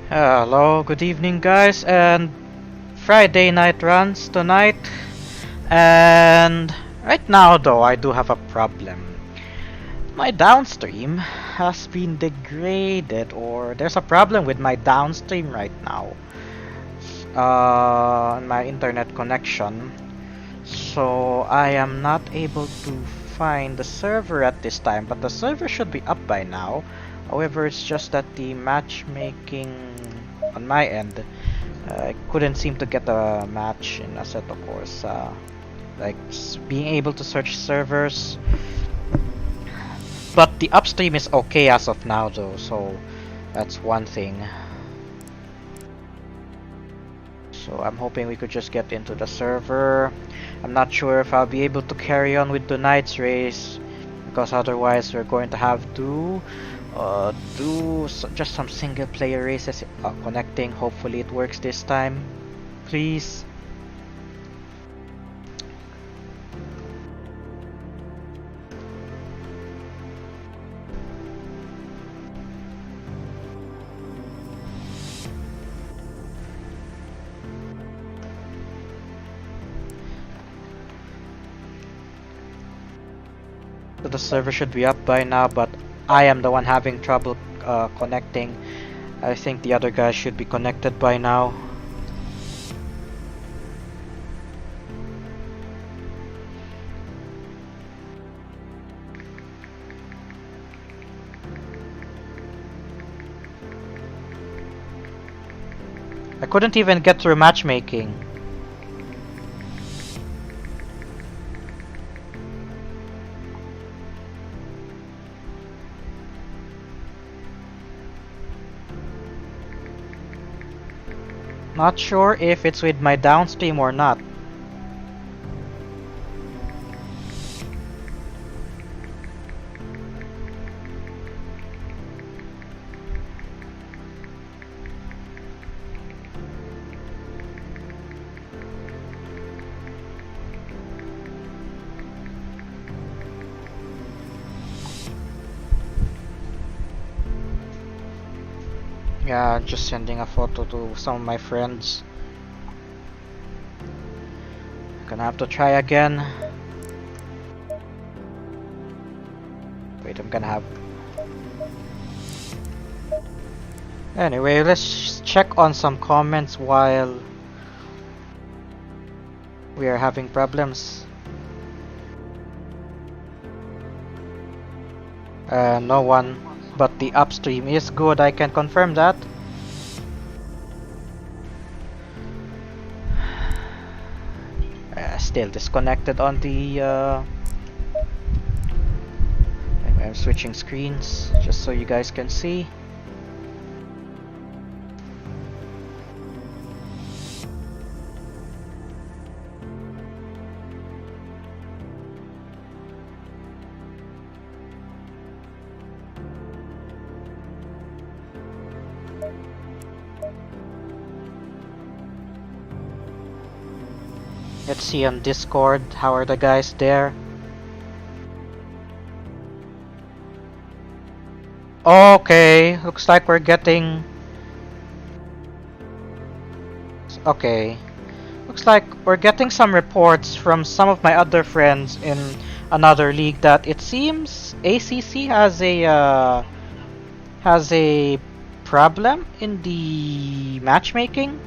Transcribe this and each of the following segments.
Hello, good evening guys, and Friday night runs tonight. And right now though, I do have a problem. My downstream has been degraded, or there's a problem with my downstream right now. My internet connection. So I am not able to find the server at this time, but the server should be up by now. However, it's just that the matchmaking on my end, I couldn't seem to get a match in Assetto Corsa. Like being able to search servers, but the upstream is okay as of now though, so that's one thing. So I'm hoping we could just get into the server. I'm not sure if I'll be able to carry on with tonight's race, because otherwise we're going to have to do just some single player races connecting. Hopefully it works this time. Please. So the server should be up by now, but I am the one having trouble connecting. I think the other guys should be connected by now. I couldn't even get through matchmaking. Not sure if it's with my downstream or not. Yeah, just sending a photo to some of my friends. Gonna have to try again. Wait, I'm gonna have... Anyway, let's check on some comments while we are having problems. No one, but the upstream is good, I can confirm that. Still disconnected on the I'm switching screens just so you guys can see. Let's see on Discord, how are the guys there? Okay, looks like we're getting... Okay. Looks like we're getting some reports from some of my other friends in another league that it seems ACC has a problem in the matchmaking.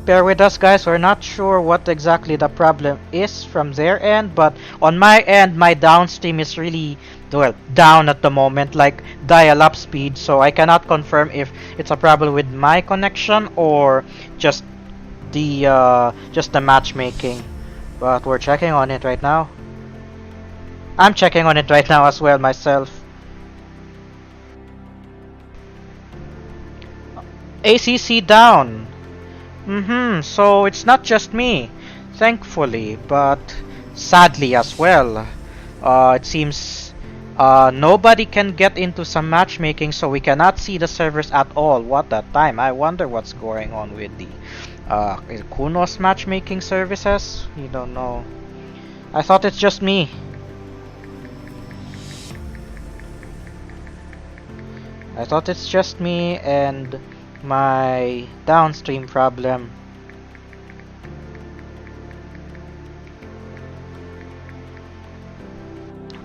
Bear with us guys, we're not sure what exactly the problem is from their end, but on my end, my downstream is really, well, down at the moment, like dial-up speed, so I cannot confirm if it's a problem with my connection or just the matchmaking. But we're checking on it right now. I'm checking on it right now as well myself. ACC down. So it's not just me. Thankfully, but sadly as well. It seems nobody can get into some matchmaking, so we cannot see the servers at all. What a time. I wonder what's going on with the Kunos matchmaking services. You don't know. I thought it's just me. I thought it's just me and my downstream problem.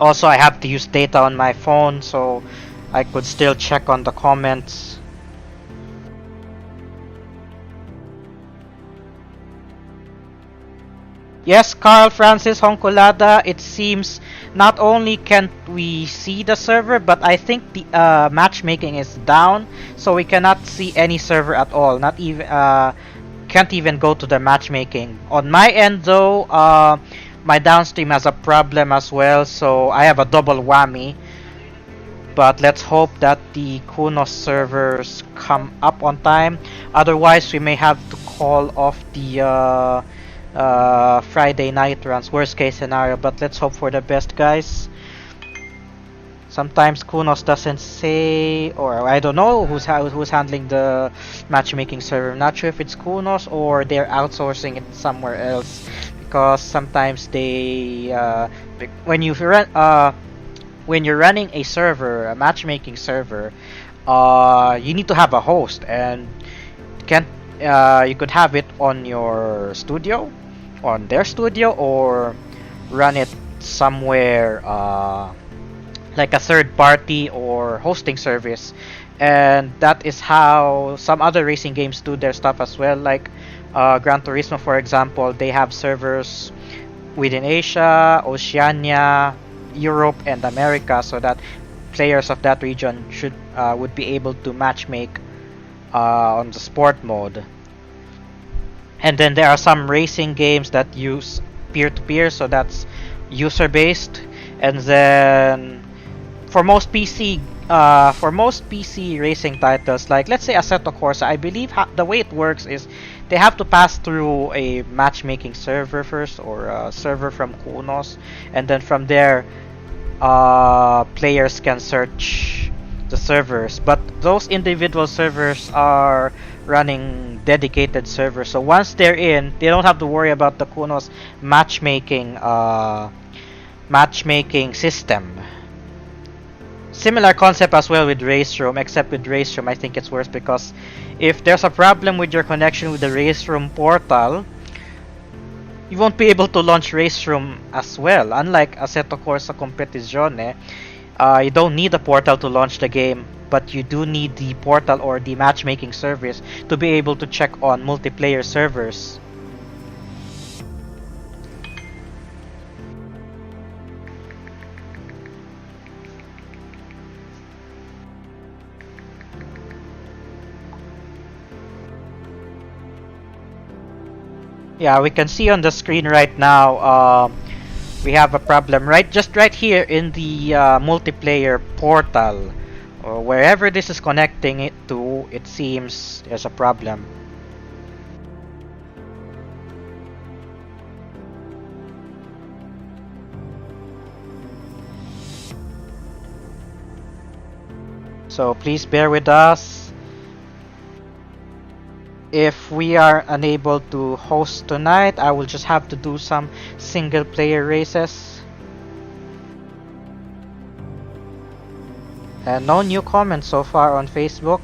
Also, I have to use data on my phone, so I could still check on the comments. Yes, Carl Francis Honcolada, it seems not only can't we see the server, but I think the matchmaking is down, so we cannot see any server at all. Not even can't even go to the matchmaking. On my end though, my downstream has a problem as well, so I have a double whammy. But let's hope that the Kunos servers come up on time. Otherwise, we may have to call off the Friday night runs, worst case scenario. But let's hope for the best, guys. Sometimes Kunos doesn't say, or I don't know who's handling the matchmaking server. I'm not sure if it's Kunos or they're outsourcing it somewhere else. Because sometimes they, when you run, when you're running a server, a matchmaking server, you need to have a host, and can you could have it on your studio, on their studio, or run it somewhere like a third party or hosting service. And that is how some other racing games do their stuff as well, like Gran Turismo, for example. They have servers within Asia, Oceania, Europe, and America, so that players of that region would be able to matchmake on the sport mode. And then there are some racing games that use peer-to-peer, so that's user-based. And then for most PC racing titles, like let's say Assetto Corsa, I believe the way it works is they have to pass through a matchmaking server first, or a server from Kunos, and then from there players can search the servers. But those individual servers are running dedicated servers, so once they're in, they don't have to worry about the Kunos matchmaking system. Similar concept as well with Race Room, except with Race Room I think it's worse, because if there's a problem with your connection with the Race Room portal, you won't be able to launch Race Room as well. Unlike Assetto Corsa Competizione, you don't need a portal to launch the game, but you do need the portal or the matchmaking service to be able to check on multiplayer servers. Yeah, we can see on the screen right now, we have a problem just right here in the multiplayer portal, or wherever this is connecting it to. It seems there's a problem. So please bear with us. If we are unable to host tonight, I will just have to do some single player races. And no new comments so far on Facebook,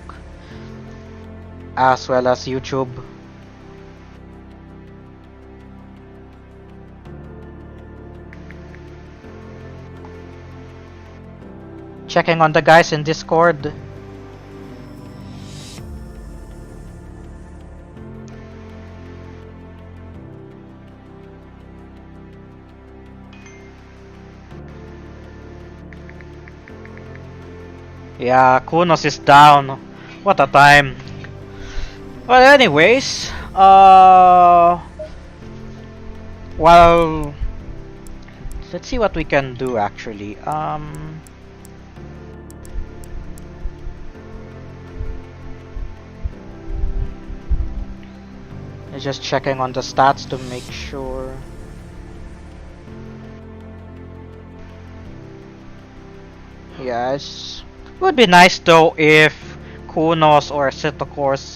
as well as YouTube. Checking on the guys in Discord. Yeah, Kunos is down. What a time. Well, anyways, well, let's see what we can do actually. Just checking on the stats to make sure. Yes. Would be nice though if Kunos or Sitocore's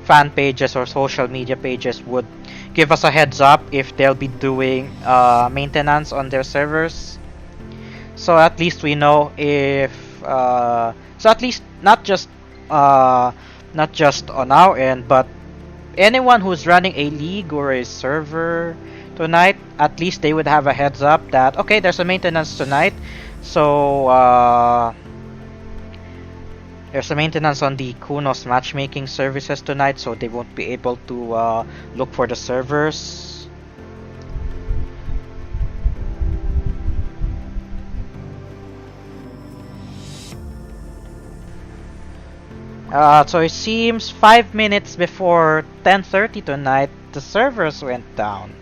fan pages or social media pages would give us a heads up if they'll be doing maintenance on their servers. So at least we know if so at least uh, not just on our end, but anyone who's running a league or a server tonight, at least they would have a heads up that okay, there's a maintenance tonight. So there's a maintenance on the Kunos matchmaking services tonight, so they won't be able to look for the servers. So it seems 5 minutes before 10:30 tonight, the servers went down.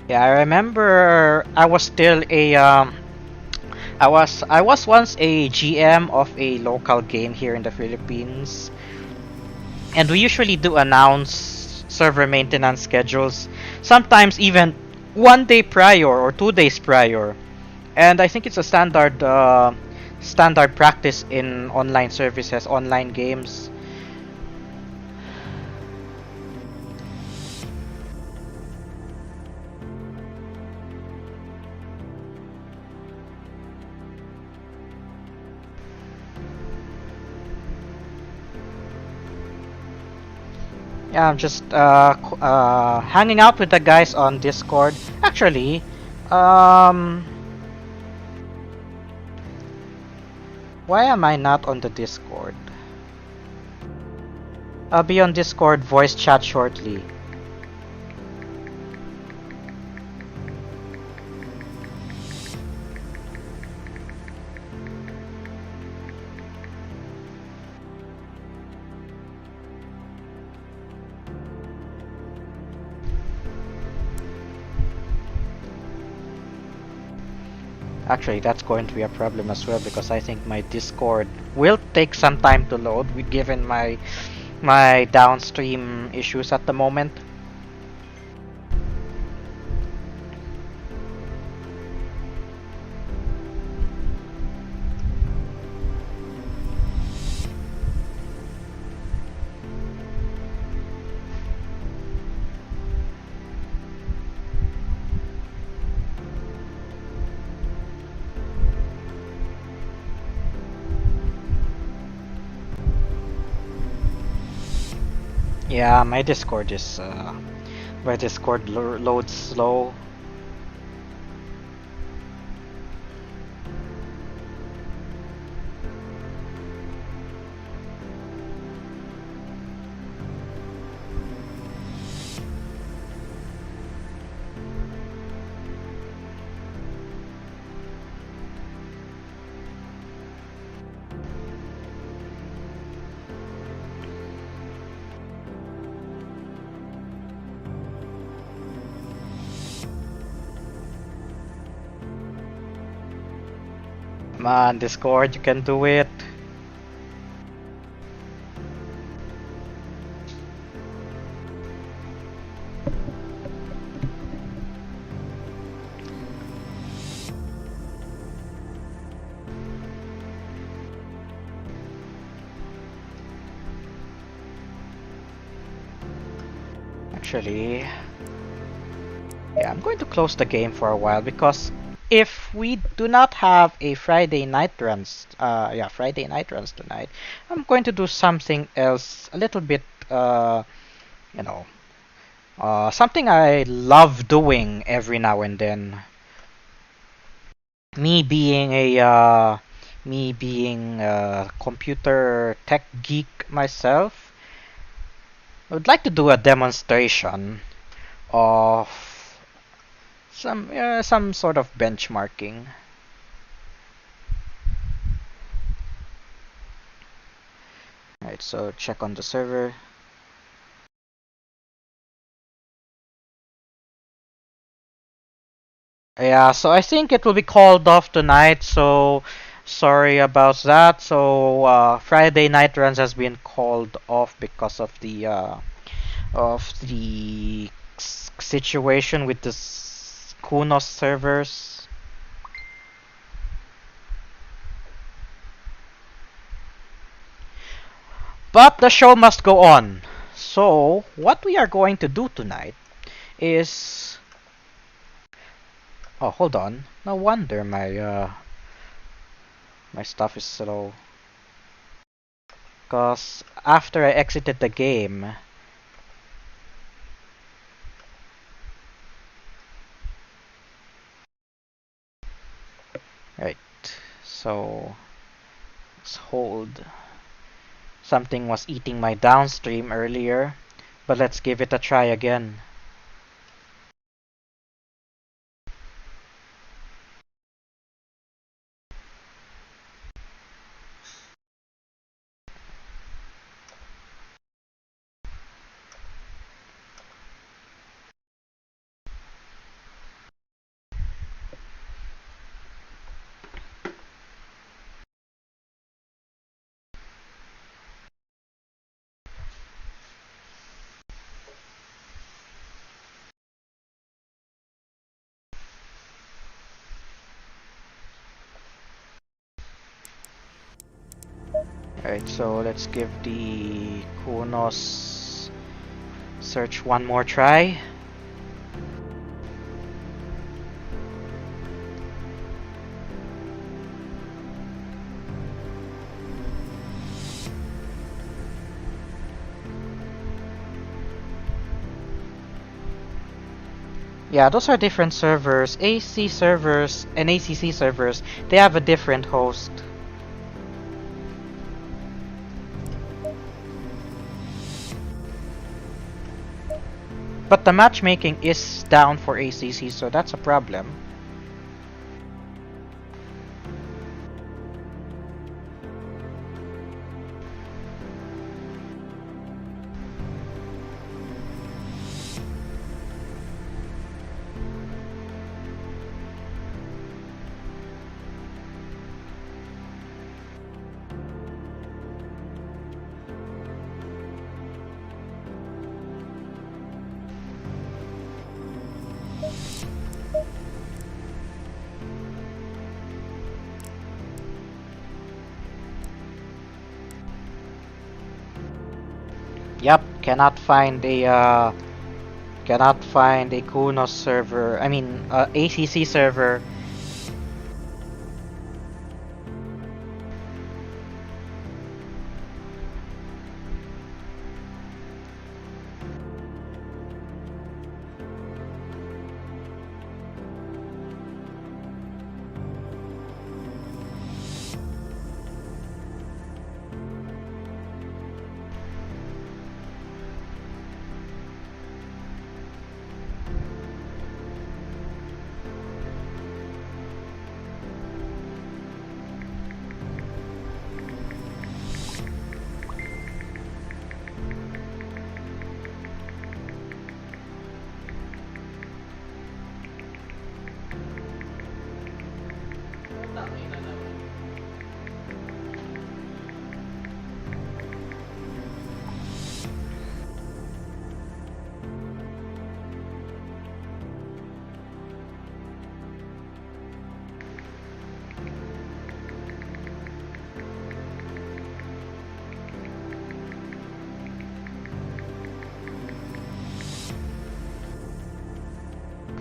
Yeah, I remember I was still a I was once a GM of a local game here in the Philippines, and we usually do announce server maintenance schedules, sometimes even 1 day prior or 2 days prior. And I think it's a standard practice in online services, online games. Yeah, I'm just hanging out with the guys on Discord. Actually, um, why am I not on the Discord? I'll be on Discord voice chat shortly. Actually, that's going to be a problem as well because I think my Discord will take some time to load, given my downstream issues at the moment. Yeah, my Discord loads slow. Come on, Discord, you can do it. Actually, yeah, I'm going to close the game for a while because if we do not have a Friday night runs tonight, I'm going to do something else a little bit, you know, something I love doing every now and then. Me being a Me being a computer tech geek myself, I would like to do a demonstration of some sort of benchmarking. Alright, so check on the server. Yeah, so I think it will be called off tonight, so sorry about that. So Friday night runs has been called off because of the situation with the Kunos servers. But the show must go on. So what we are going to do tonight is, oh, hold on. No wonder my stuff is slow. Cause after I exited the game, right? So let's hold. Something was eating my downstream earlier, but let's give it a try again. Alright, so let's give the Kunos search one more try. Yeah, those are different servers. AC servers and ACC servers, they have a different host. But the matchmaking is down for ACC, so that's a problem. Yep, cannot find a Kunos server. I mean, ACC server.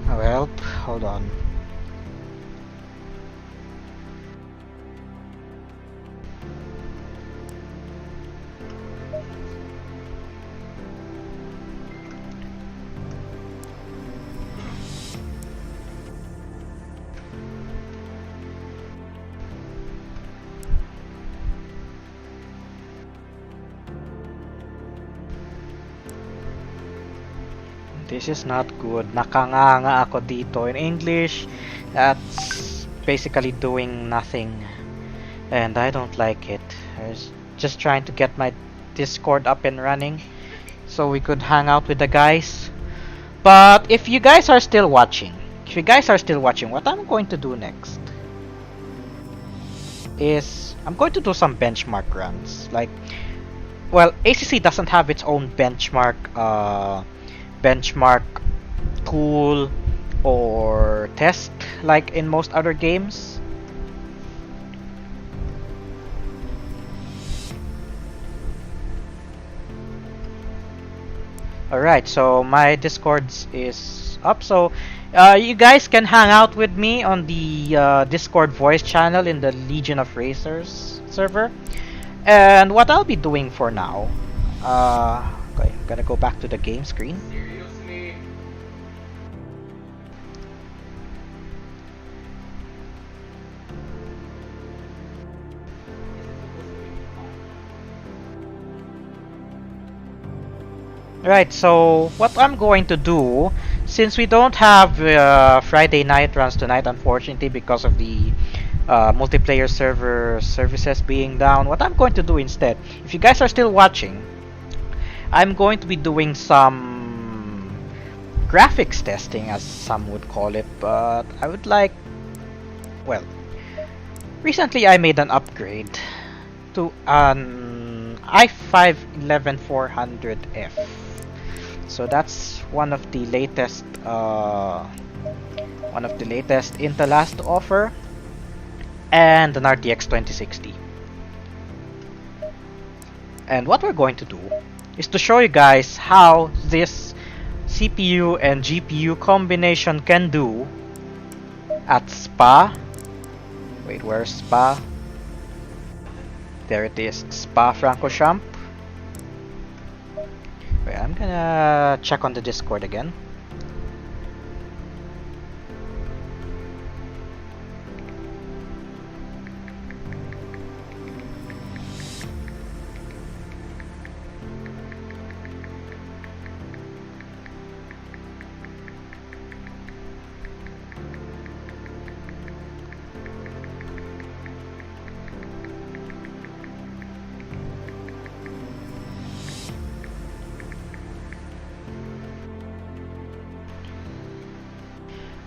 Well, hold on. This is not good. Nakanganga ako dito. In English, that's basically doing nothing. And I don't like it. I was just trying to get my Discord up and running so we could hang out with the guys. But if you guys are still watching, what I'm going to do next is I'm going to do some benchmark runs. Like, well, ACC doesn't have its own benchmark tool or test like in most other games. Alright, so my Discord is up, so you guys can hang out with me on the Discord voice channel in the Legion of Racers server. And what I'll be doing for now, okay, I'm gonna go back to the game screen. Seriously? Right, so what I'm going to do, since we don't have Friday night runs tonight, unfortunately, because of the multiplayer server services being down, what I'm going to do instead, if you guys are still watching, I'm going to be doing some graphics testing, as some would call it, but I would like, well, recently I made an upgrade to an i5-11400F. So that's one of the latest Intel has to offer, and an RTX 2060. And what we're going to do is to show you guys how this CPU and GPU combination can do at Spa. Wait, where's Spa? There it is, Spa-Francorchamps. Wait, I'm gonna check on the Discord again.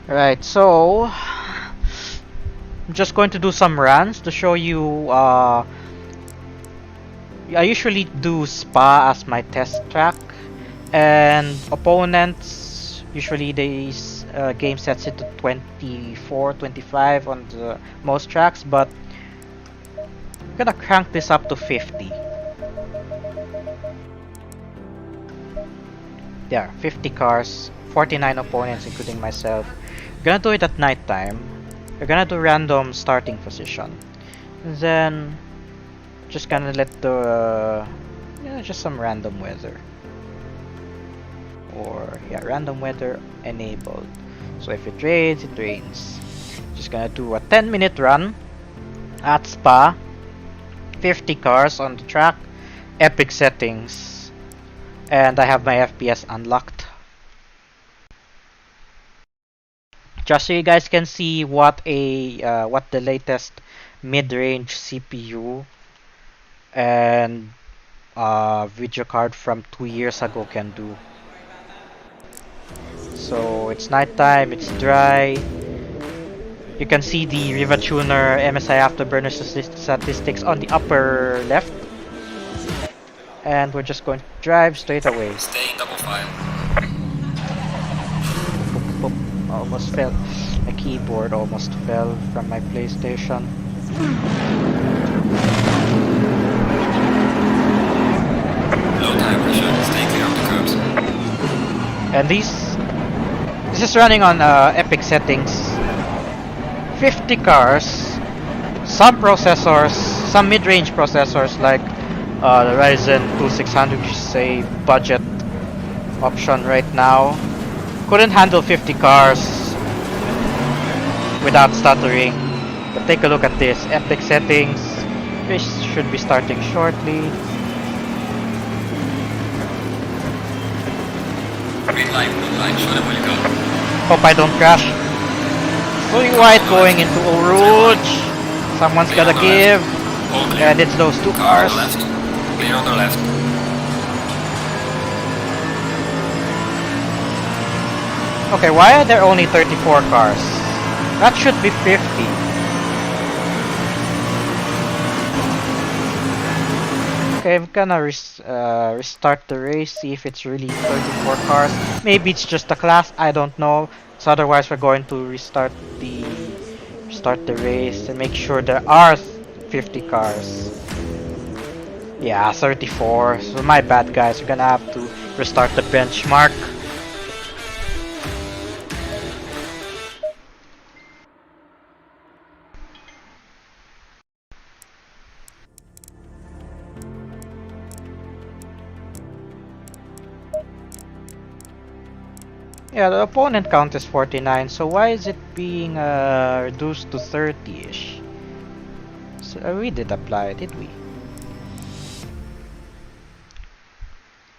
Right, so I'm just going to do some runs to show you. I usually do Spa as my test track, and opponents usually they game sets it to 24, 25 on the most tracks, but I'm gonna crank this up to 50. There, 50 cars, 49 opponents, including myself. Gonna do it at night time. We're gonna do random starting position, and then just gonna let the just some random weather, or yeah, random weather enabled. So if it rains, it rains. Just gonna do a 10-minute run at Spa, 50 cars on the track, epic settings, and I have my FPS unlocked. Just so you guys can see what the latest mid-range CPU and video card from 2 years ago can do. So it's nighttime, it's dry. You can see the Riva Tuner MSI Afterburner statistics on the upper left. And we're just going to drive straight away. Stay in double file. Almost fell. My keyboard almost fell from my PlayStation. Low tire pressure. Stay clear of the curbs. And this is running on epic settings. 50 cars, some processors, some mid-range processors like the Ryzen 2600, which is a budget option right now. Couldn't handle 50 cars without stuttering. But take a look at this, epic settings. This should be starting shortly. Green light, show them where you go. Hope I don't crash. Fully white going into Eau Rouge. Someone's Clear gotta on the give. left. All clear. And it's those two Car on cars. the left. Clear on the left. Okay, why are there only 34 cars? That should be 50. Okay, I'm gonna restart the race, see if it's really 34 cars. Maybe it's just a class, I don't know. So otherwise we're going to restart the race and make sure there are 50 cars. Yeah, 34. So my bad guys, we're gonna have to restart the benchmark. Yeah, the opponent count is 49, so why is it being reduced to 30-ish? So we did apply, did we?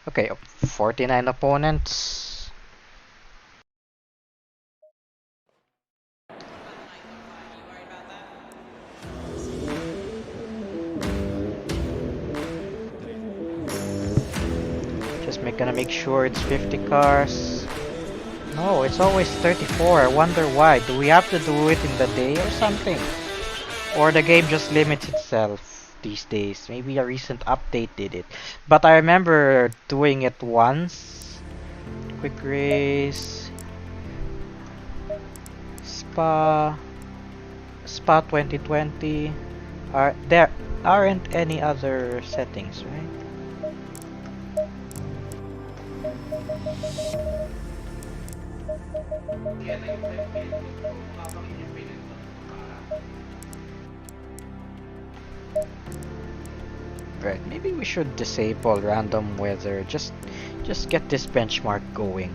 Okay, 49 opponents. Just gonna make sure it's 50 cars. No, it's always 34. I wonder why. Do we have to do it in the day or something? Or the game just limits itself these days. Maybe a recent update did it. But I remember doing it once. Quick race. Spa 2020. There aren't any other settings, right? Right, maybe we should disable random weather. Just get this benchmark going.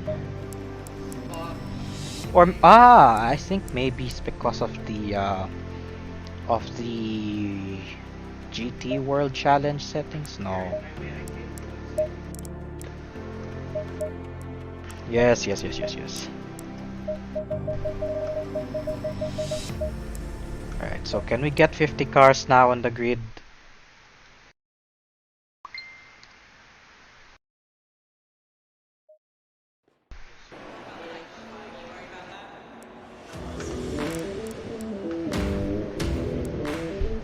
Or I think maybe it's because of the GT World Challenge settings. No. Yes. Alright, so can we get 50 cars now on the grid?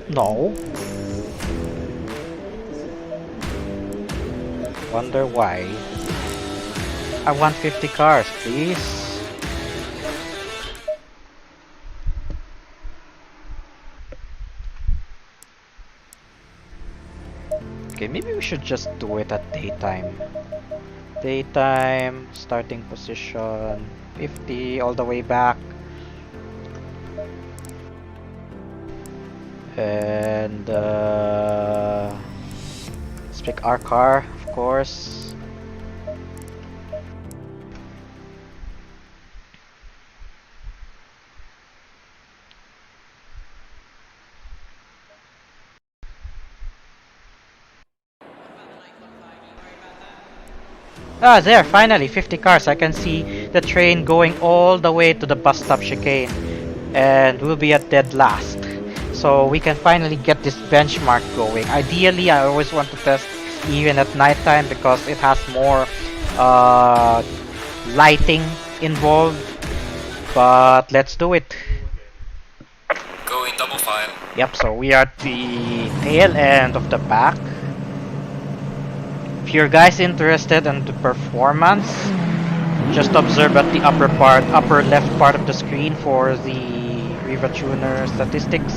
No. Wonder why. I want 50 cars, please. Okay, maybe we should just do it at daytime. Daytime, starting position, 50 all the way back. And let's pick our car, of course. Ah, there, finally, 50 cars. I can see the train going all the way to the bus stop chicane. And we'll be at dead last. So we can finally get this benchmark going. Ideally, I always want to test even at nighttime because it has more lighting involved. But let's do it. Go in double file. Yep, so we are at the tail end of the pack. If you're guys interested in the performance, just observe at the upper left part of the screen for the Riva Tuner statistics.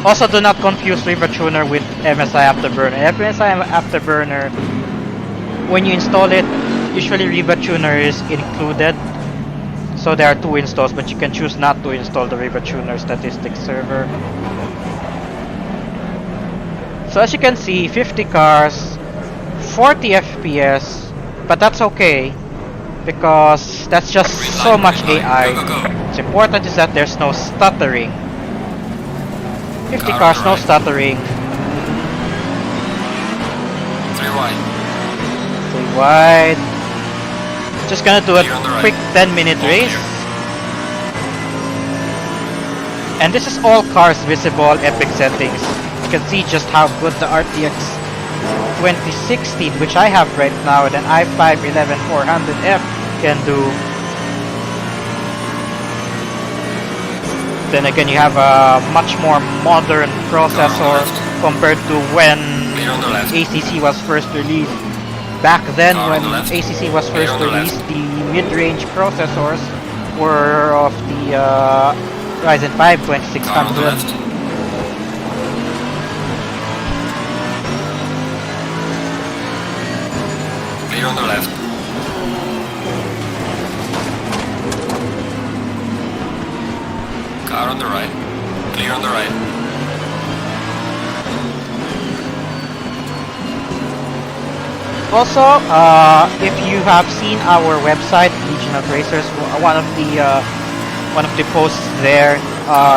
Also, do not confuse Riva Tuner with MSI Afterburner. MSI Afterburner, when you install it, usually Riva Tuner is included. So there are two installs, but you can choose not to install the Riva Tuner statistics server. So as you can see, 50 cars, 40 FPS, but that's okay because that's just so much AI. What's important is that there's no stuttering. 50 cars, no stuttering. wide. Stay wide. Just gonna do a Clear on the right. quick 10-minute All race. clear. And this is all cars visible, epic settings. You can see just how good the RTX 2060, which I have right now, and an i5 11400F can do. Then again, you have a much more modern processor compared to when Clear on the left. ACC was first released. Back then, Car on when the left. ACC was Clear first on the released, left. the mid-range processors were of the Ryzen 5 Car on the 2600. left. Clear on the left. Car on the right. Clear on the right. Also, if you have seen our website, Legion of Racers, one of the posts there,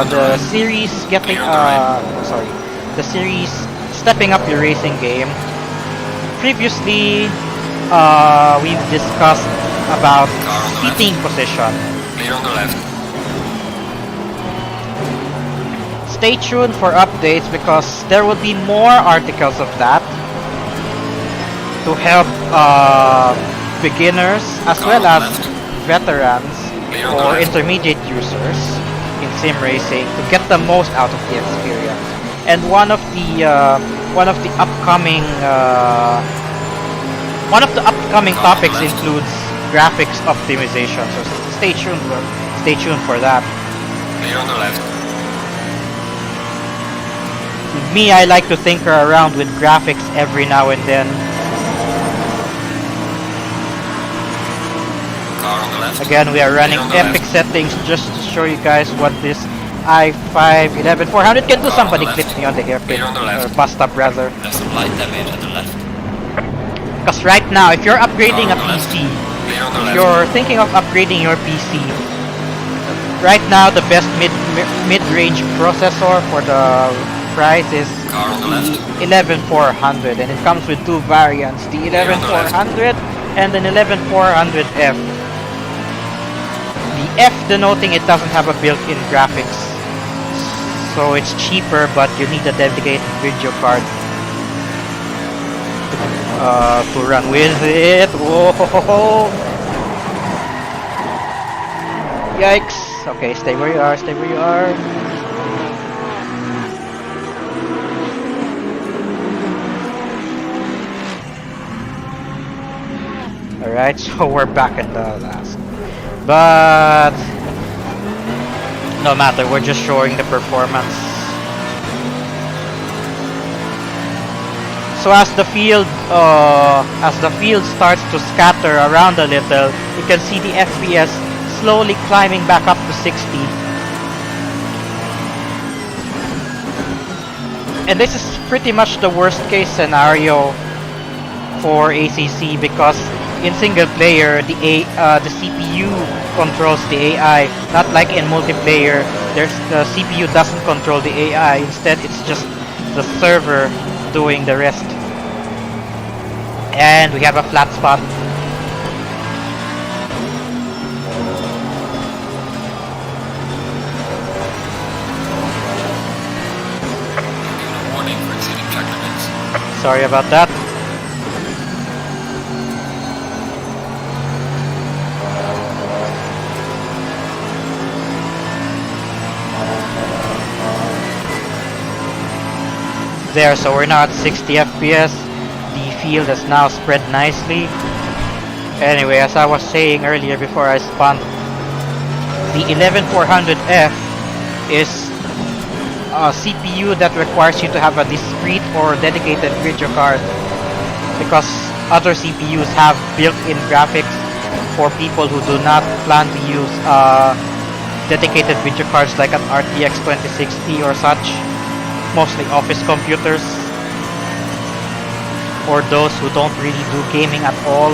the series getting sorry, the series stepping up your racing game. Previously, we've discussed about seating position. Clear on the left. Stay tuned for updates because there will be more articles of that to help beginners as well as veterans or intermediate users in sim racing to get the most out of the experience. And one of the upcoming topics includes graphics optimization. So stay tuned for that. Clear on the left. Me, I like to tinker around with graphics every now and then. Car on the left. Again, we are running epic settings just to show you guys what this i5 11400 can do. Somebody clipped me on the hairpin, or bust up rather. There's some light damage at the left. Because right now, if you're upgrading a PC, Clear on the if left. you're thinking of upgrading your PC, right now the best mid-range processor for the price is Car on the left. the 11400, and it comes with two variants, the 11400 and an 11400F. The F denoting it doesn't have a built-in graphics, so it's cheaper, but you need a dedicated video card to run with it. Whoa! Yikes! Okay, stay where you are. Stay where you are. Alright, so we're back in the last. But no matter, we're just showing the performance. So as the field starts to scatter around a little, you can see the FPS slowly climbing back up to 60. And this is pretty much the worst case scenario for ACC, because in single player the CPU controls the AI, not like in multiplayer. The CPU doesn't control the AI. Instead, it's just the server doing the rest. And we have a flat spot. Warning for exceeding track limits. Sorry about that. There, so we're now at 60 FPS. The field has now spread nicely. Anyway, as I was saying earlier before I spun, the 11400F is a CPU that requires you to have a discrete or dedicated video card, because other CPUs have built-in graphics for people who do not plan to use dedicated video cards like an RTX 2060 or such. Mostly office computers, or those who don't really do gaming at all.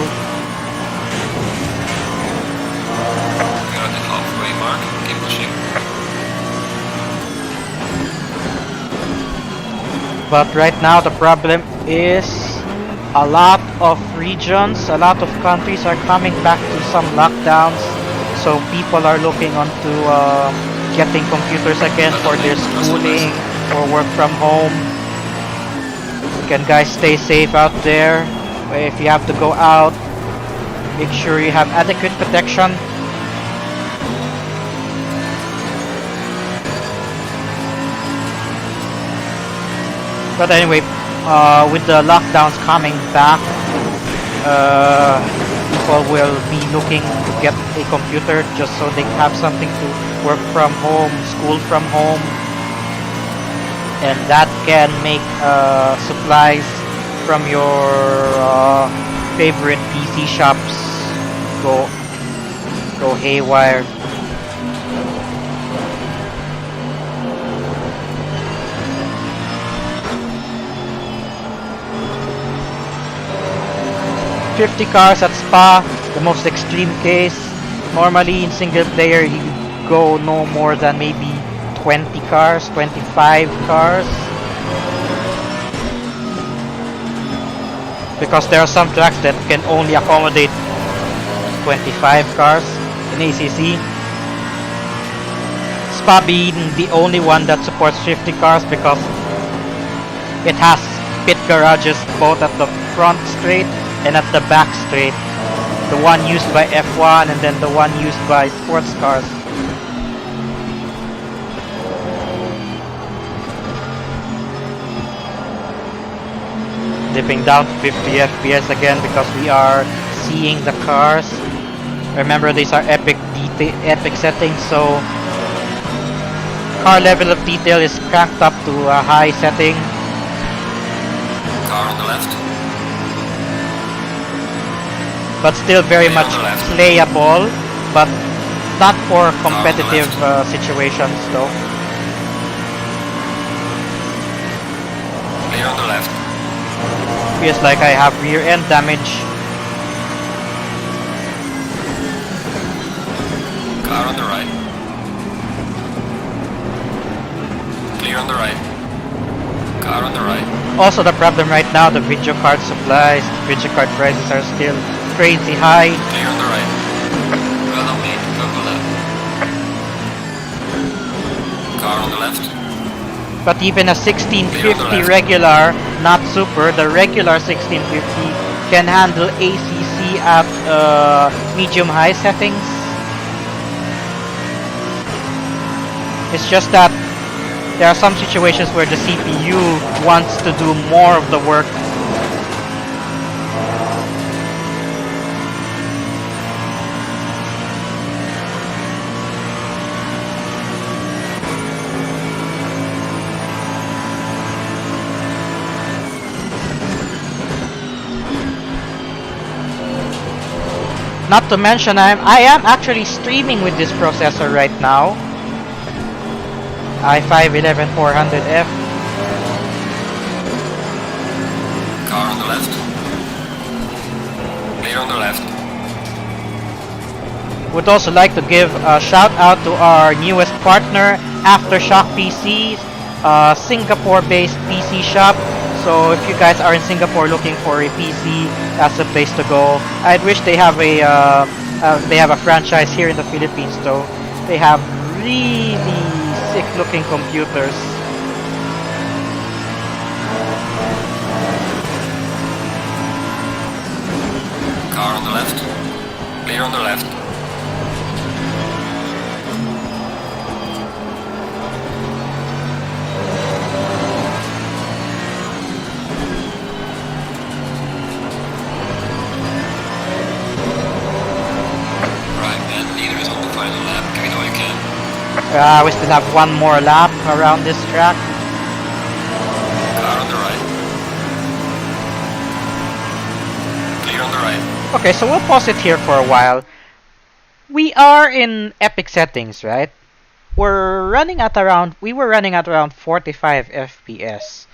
We're at the halfway mark. Keep pushing. But right now the problem is A lot of regions, a lot of countries are coming back to some lockdowns. So people are looking onto getting computers again for their schooling or work from home. Can guys stay safe out there? If you have to go out, make sure you have adequate protection. But anyway, with the lockdowns coming back, people will be looking to get a computer just so they have something to work from home, school from home, and that can make supplies from your favorite PC shops go haywire. $50 at Spa, the most extreme case. Normally in single player you go no more than maybe 20 cars, 25 cars. Because there are some tracks that can only accommodate 25 cars in ACC. Spa being the only one that supports 50 cars because it has pit garages both at the front straight and at the back straight. The one used by F1 and then the one used by sports cars. Dipping down to 50 FPS again because we are seeing the cars. Remember, these are epic settings, so car level of detail is cranked up to a high setting. Car on the left. But still very much playable, but not for competitive situations though. Clear on the left. Feels like I have rear end damage. Car on the right. Clear on the right. Car on the right. Also the problem right now, the video card supplies, video card prices are still crazy high. Clear on the right. Well on me, go to left. Car on the left. But even a 1650 regular, not super, the regular 1650 can handle ACC at medium-high settings. It's just that there are some situations where the CPU wants to do more of the work. Not to mention, I am actually streaming with this processor right now. i5-11400F. Car on the left. Clear on the left. Would also like to give a shout out to our newest partner, Aftershock PCs, Singapore-based PC shop. So if you guys are in Singapore looking for a PC, that's the place to go. I'd wish they have a franchise here in the Philippines though. They have really sick-looking computers. Car on the left. Clear on the left. We still have one more lap around this track. Car on the right. Clear on the right. Okay, so we'll pause it here for a while. We are in epic settings, right? We were running at around 45 FPS.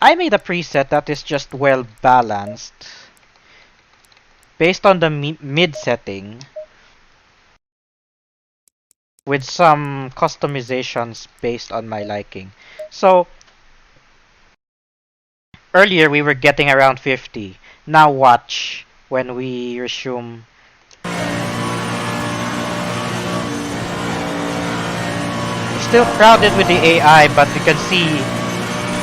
I made a preset that is just well balanced based on the mid setting, with some customizations based on my liking. So Earlier we were getting around 50. Now watch when we resume. Still crowded with the AI, but you can see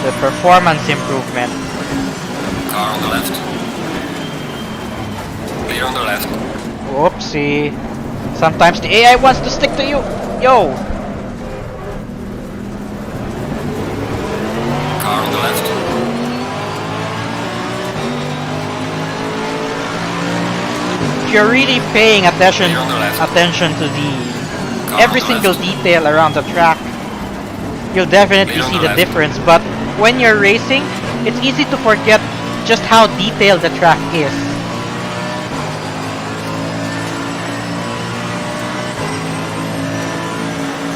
the performance improvement. Car on the left. Clear on the left. Whoopsie. Sometimes the AI wants to stick to you. Yo! Car on the left. If you're really paying attention Clear on the left. to the Car every on the single left. detail around the track, you'll definitely Clear on see the the left. difference. But when you're racing, it's easy to forget just how detailed the track is.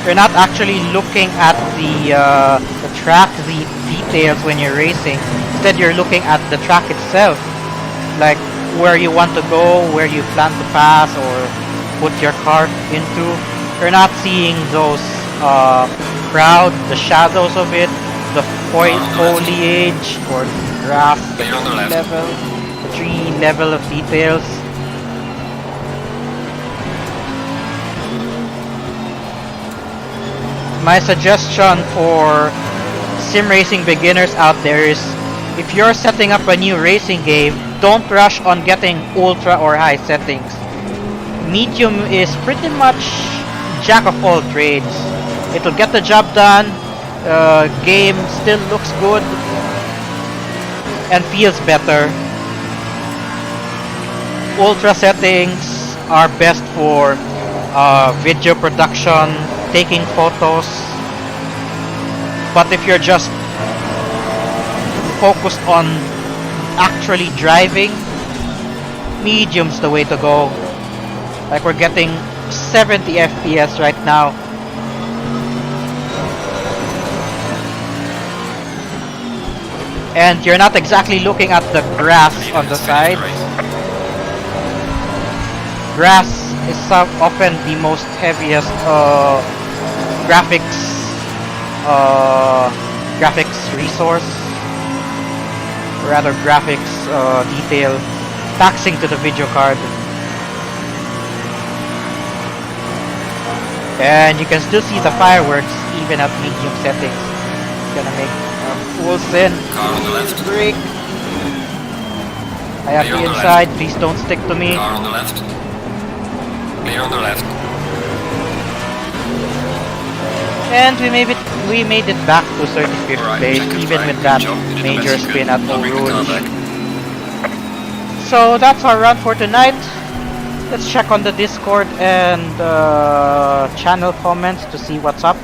You're not actually looking at the track, the details when you're racing. Instead, you're looking at the track itself, like where you want to go, where you plan to pass or put your car into. You're not seeing those crowd, the shadows of it, the foliage or grass, the Clear on the left. tree level of details. My suggestion for sim racing beginners out there is if you're setting up a new racing game, don't rush on getting ultra or high settings. Medium is pretty much jack of all trades. It'll get the job done, game still looks good and feels better. Ultra settings are best for video production, taking photos. But if you're just focused on actually driving, medium's the way to go. Like we're getting 70 FPS right now. And you're not exactly looking at the grass on the side. Grass is often the most heaviest graphics resource, or rather graphics detail, taxing to the video card. And you can still see the fireworks even at medium settings. Gonna make full sin. Car on the left. Brake. I have Clear the on the inside. Please don't stick to me. Car on the left. Clear on the left. And we made it back to 35th Alright, place, check it, even right. with Good that job. You did the major best you spin could. at Now bring the car Rouge. back. So that's our run for tonight. Let's check on the Discord and channel comments to see what's up.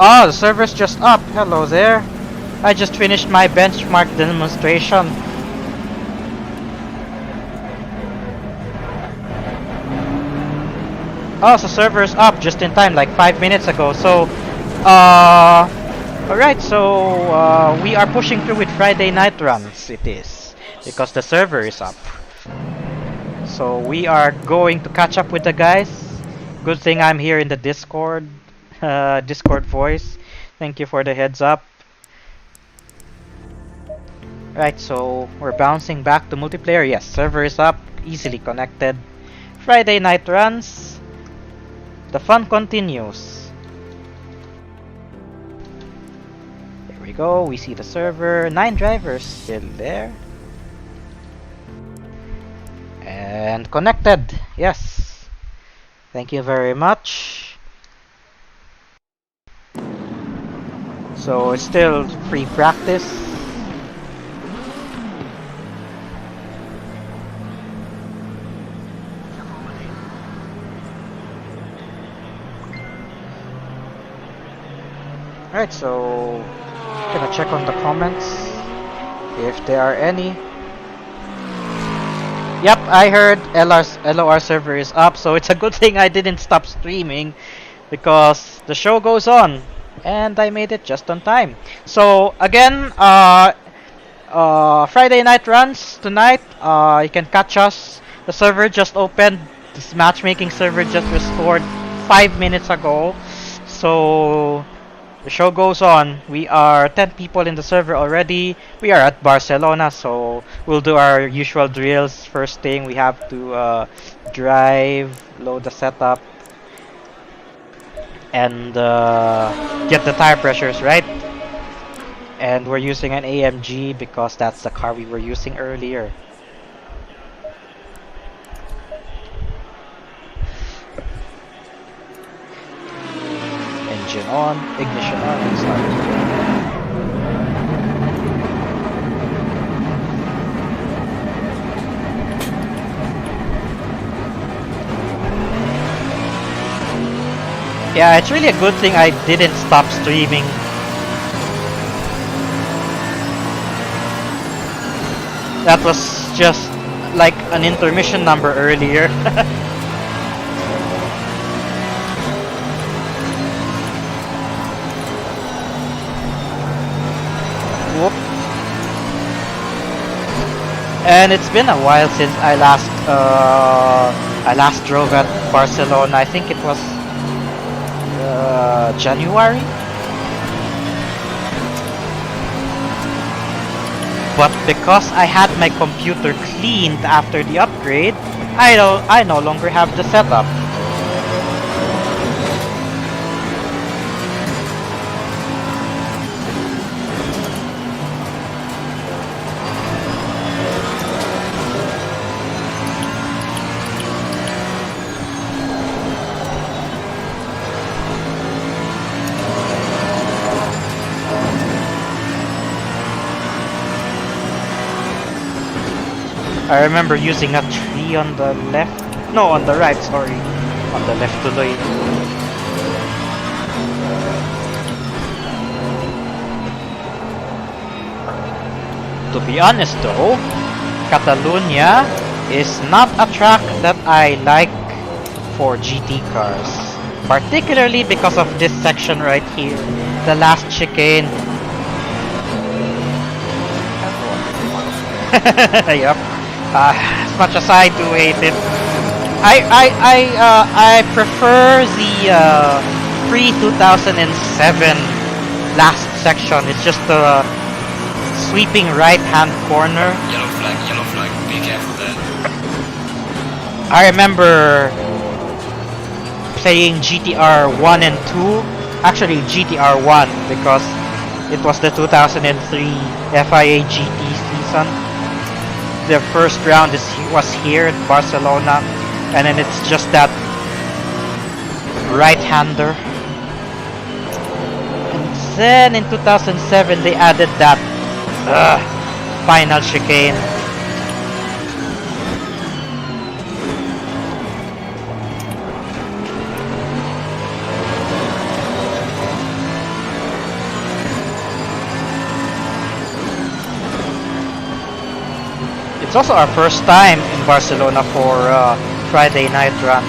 Oh, the server's just up. Hello there. I just finished my benchmark demonstration. Oh, so server's up just in time, like 5 minutes ago. So, alright, so we are pushing through with Friday night runs, it is. Because the server is up. So we are going to catch up with the guys. Good thing I'm here in the Discord. Discord voice. Thank you for the heads up. Right, so we're bouncing back to multiplayer. Yes, server is up, easily connected. Friday night runs. The fun continues. There we go, we see the server. 9 drivers still there. And connected, yes. Thank you very much. So it's still free practice. Alright, so gonna check on the comments if there are any. Yep, I heard LOR server is up, so it's a good thing I didn't stop streaming because the show goes on and I made it just on time. So again, Friday night runs tonight. You can catch us. The server just opened. This matchmaking server just restored 5 minutes ago. So The show goes on. We are 10 people in the server already. We are at Barcelona, so we'll do our usual drills. First thing, we have to drive, load the setup, and get the tire pressures right. And we're using an AMG because that's the car we were using earlier. Engine on, ignition on, and start. Yeah, it's really a good thing I didn't stop streaming. That was just like an intermission number earlier. Whoop. And it's been a while since I last drove at Barcelona. I think it was January. But because I had my computer cleaned after the upgrade, I no longer have the setup. I remember using a tree on the left. No, on the right, sorry. On the left tuloy. To be honest though, Catalunya is not a track that I like for GT cars. Particularly because of this section right here. The last chicane. Yup. As much as I do hate it, I prefer the pre 2007 last section. It's just the sweeping right hand corner. Yellow flag, be careful there. I remember playing GTR 1 and 2. Actually GTR 1 because it was the 2003 FIA GT season. The first round was here in Barcelona, and then it's just that right-hander. And then in 2007 they added that final chicane. It's also our first time in Barcelona for Friday night runs.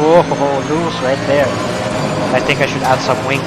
Whoa, loose right there. I think I should add some wing.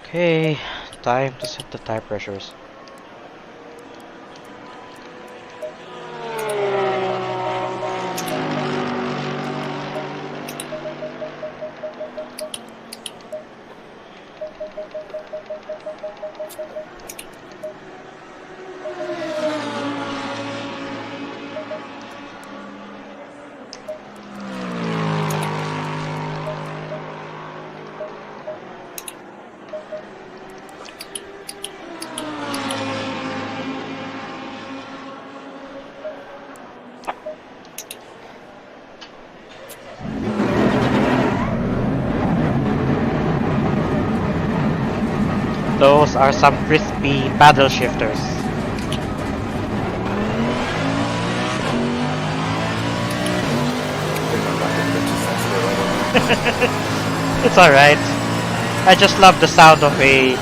Okay, time to set the tire pressures. Those are some crispy paddle shifters. It's alright. I just love the sound of a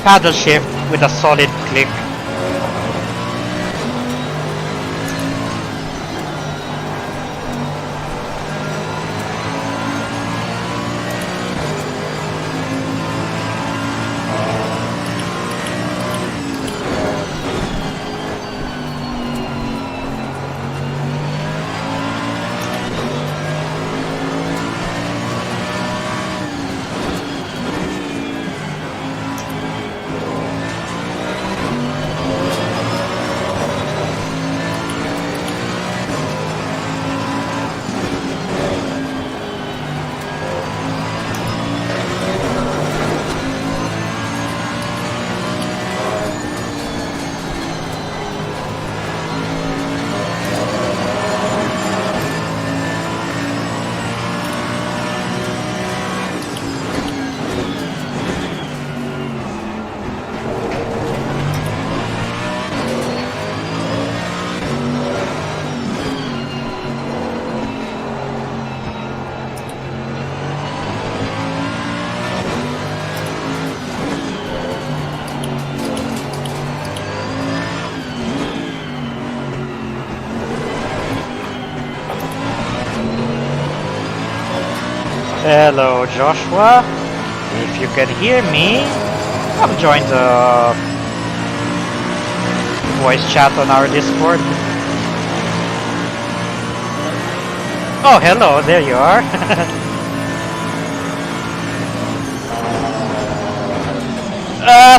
paddle shift with a solid click. Hello, Joshua. If you can hear me, come join the voice chat on our Discord. Oh, hello, there you are.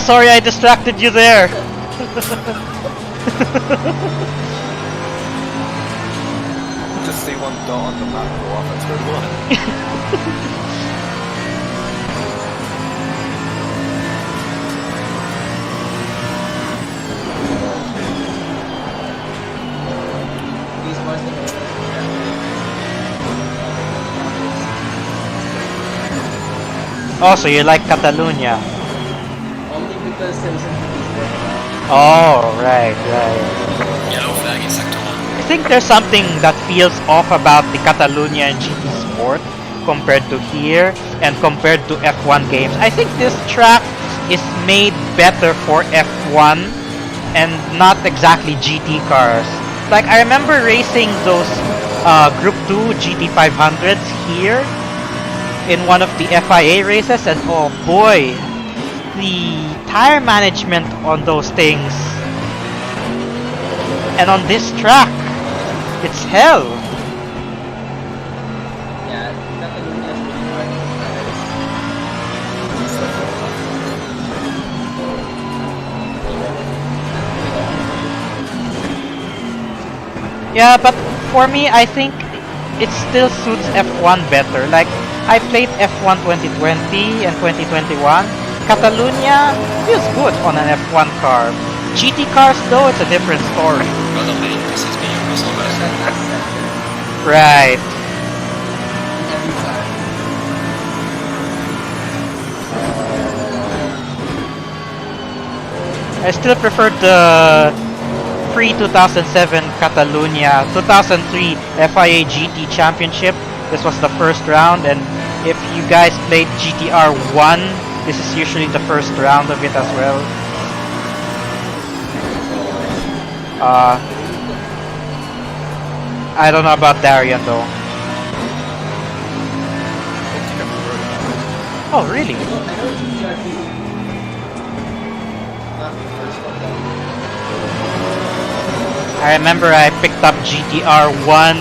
Sorry I distracted you there. Just see one dot on the map go off and turn one. Oh, so you like Catalonia? Only because there isn't a Oh, right. Yellow flag in sector 1. I think there's something that feels off about the Catalonia and GT Sport compared to here and compared to F1 games. I think this track is made better for F1 and not exactly GT cars. Like, I remember racing those Group 2 GT 500s here in one of the FIA races, and oh boy, the tire management on those things and on this track, it's hell. Yeah, Catalonia is really hard to Yeah, but for me, I think it still suits F1 better. Like, I played F1 2020 and 2021. Catalonia feels good on an F1 car. GT cars, though, it's a different story. Brother Lane, this is me, your personal best. Right. every car. I still prefer the pre-2007 Catalonia, 2003 FIA GT Championship. This was the first round, and if you guys played GTR 1, this is usually the first round of it as well. I don't know about Darian though. Oh, really? I know GTR 2. Not the first one though. I remember I picked up GTR 1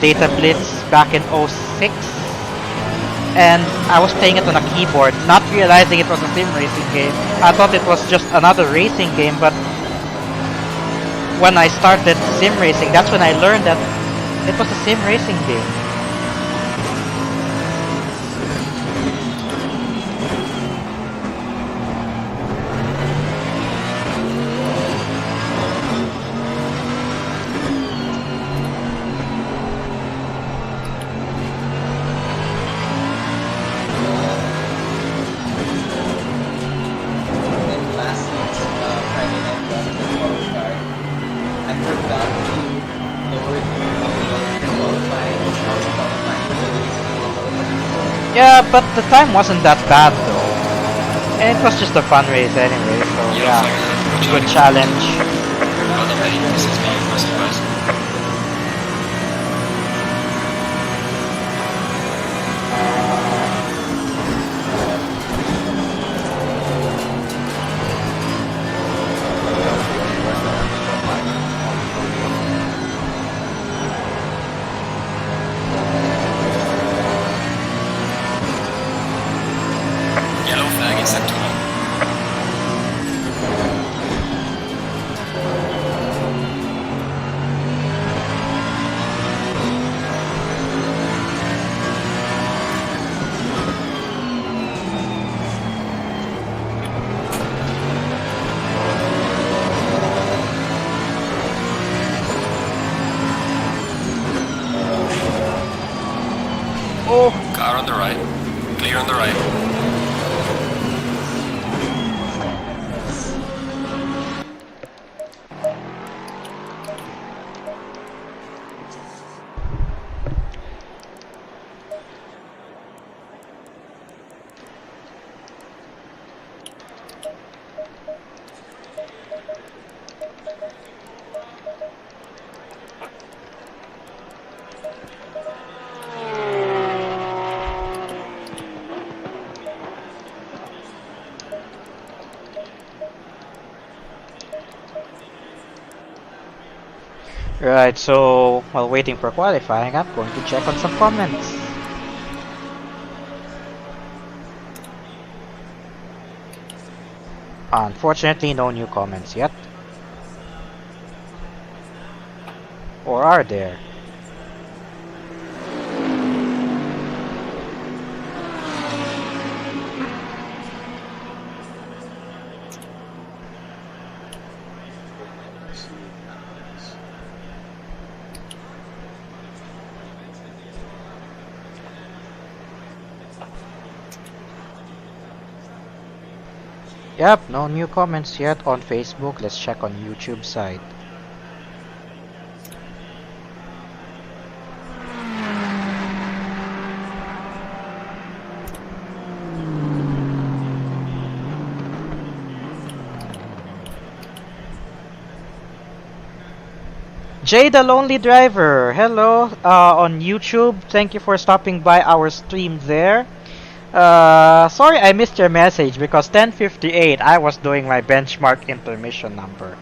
Data Blitz back in 06, and I was playing it on a keyboard, not realizing it was a sim racing game. I thought it was just another racing game, but when I started sim racing, that's when I learned that it was a sim racing game. forgot to lower the qualifying. Yeah, but the time wasn't that bad though. And it was just a fun race anyway, so Yellow yeah. flag ahead. Watch out. Good challenge. Well done, buddy. This is being impressive, guys. Yellow flag in sector 1. Oh, Car on the right. Clear on the right. right, so while waiting for qualifying, I'm going to check on some comments. Unfortunately, no new comments yet. Or are there? Yep, no new comments yet on Facebook. Let's check on YouTube side. Jay the Lonely Driver, hello on YouTube. Thank you for stopping by our stream there. Sorry I missed your message because 10:58 I was doing my benchmark intermission number.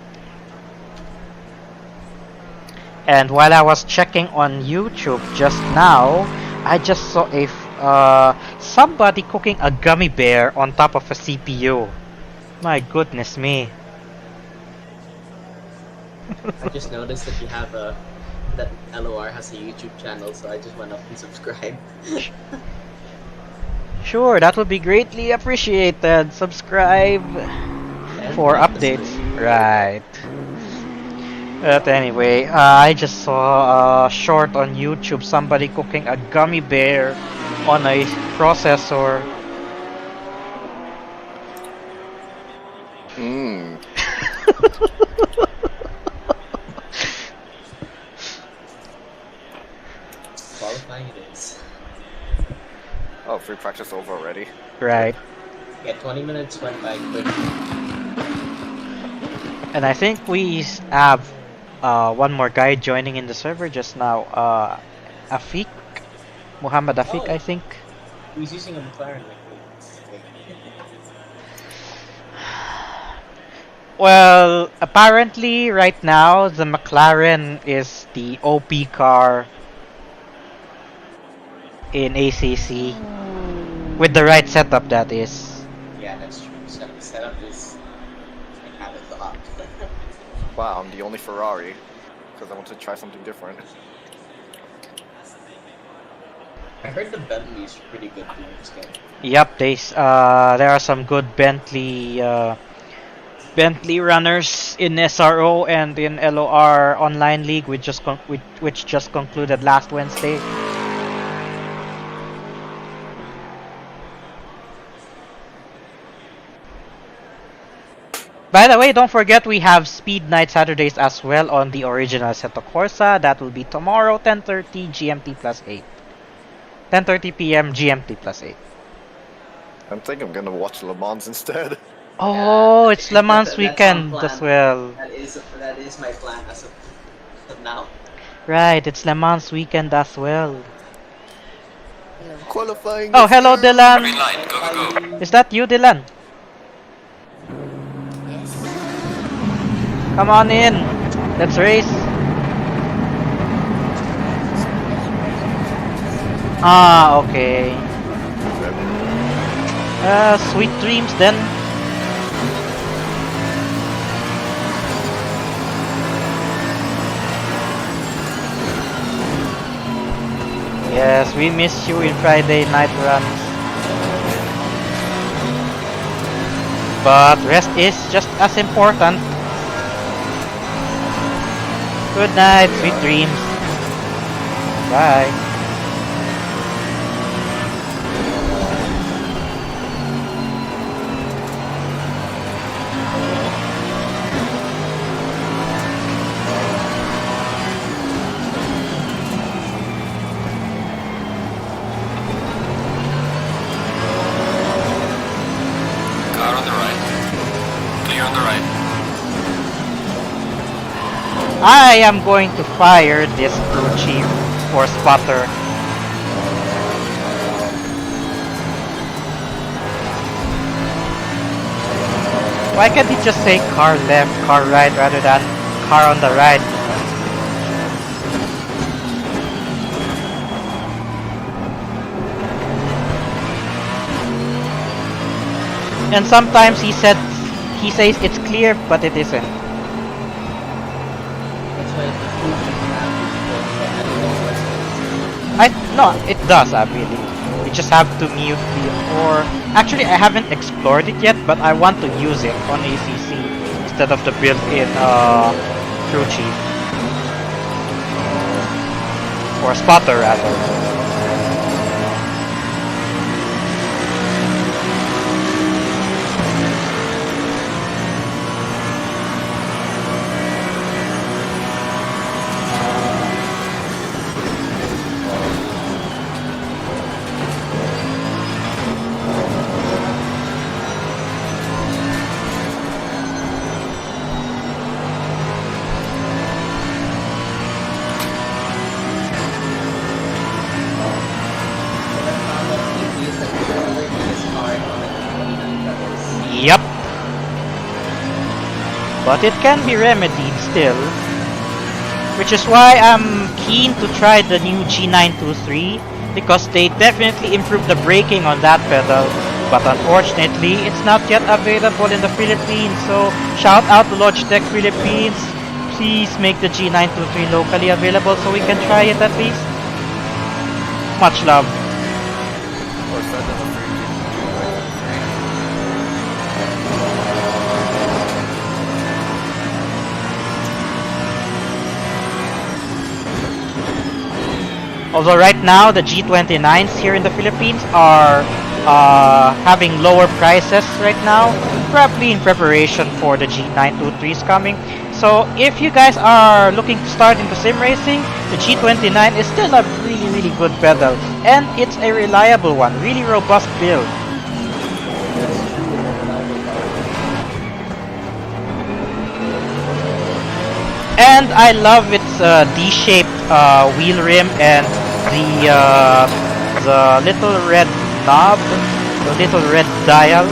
And while I was checking on YouTube just now, I just saw a somebody cooking a gummy bear on top of a CPU. My goodness me. I just noticed that you have that LOR has a YouTube channel, so I just went up and subscribed. Sure, that would be greatly appreciated. Subscribe for updates. Right. But anyway, I just saw a short on YouTube, somebody cooking a gummy bear on a processor. Mmm. Qualifying it is. Oh, free practice over already. Right. Yeah, 20 minutes went by quick. And I think we have one more guy joining in the server just now. Afiq? Muhammad Afiq, Oh. I think. He's using a McLaren like me. Well, apparently right now the McLaren is the OP car in ACC. With the right setup, that is. Yeah, that's true. Setup is I have it locked. Wow, I'm the only Ferrari. Because I want to try something different. I heard the Bentley is pretty good for this game. Yep, there are some good Bentley runners in SRO and in LOR Online League, which just concluded last Wednesday. By the way, don't forget we have Speed Night Saturdays as well on the original Assetto Corsa. That will be tomorrow, 10:30 GMT plus 8. 10:30 p.m. GMT plus 8. I think I'm gonna watch Le Mans instead. Oh, it's Le Mans That's on weekend plan. as well. That is my plan as of now. Right, it's Le Mans weekend as well. Qualifying. Oh, hello, Green Dylan. light, go, go, go. Is that you, Dylan? Come on in. Let's race. Ah, okay. Sweet dreams then. Yes, we miss you in Friday night runs. But rest is just as important. Good night, sweet dreams. Bye. Car on the right. Clear on the right. I am going to fire this crew chief for spotter. Why can't he just say car left, car right rather than car on the right? And sometimes he says it's clear, but it isn't. That's why the food have No, it does really. You just have to mute the or actually I haven't explored it yet, but I want to use it on ACC instead of the built-in crew chief or spotter rather. Yep. But it can be remedied still. Which is why I'm keen to try the new G923 because they definitely improved the braking on that pedal. But unfortunately, it's not yet available in the Philippines. So shout out to Logitech Philippines. Please make the G923 locally available so we can try it at least. Much love. Or send them a free Although right now the G29s here in the Philippines are having lower prices right now, probably in preparation for the G923s coming. So if you guys are looking to start into sim racing, the G29 is still a really good pedal, and it's a reliable one, really robust build. And I love its D-shaped wheel rim and the little red knob, the little red dial.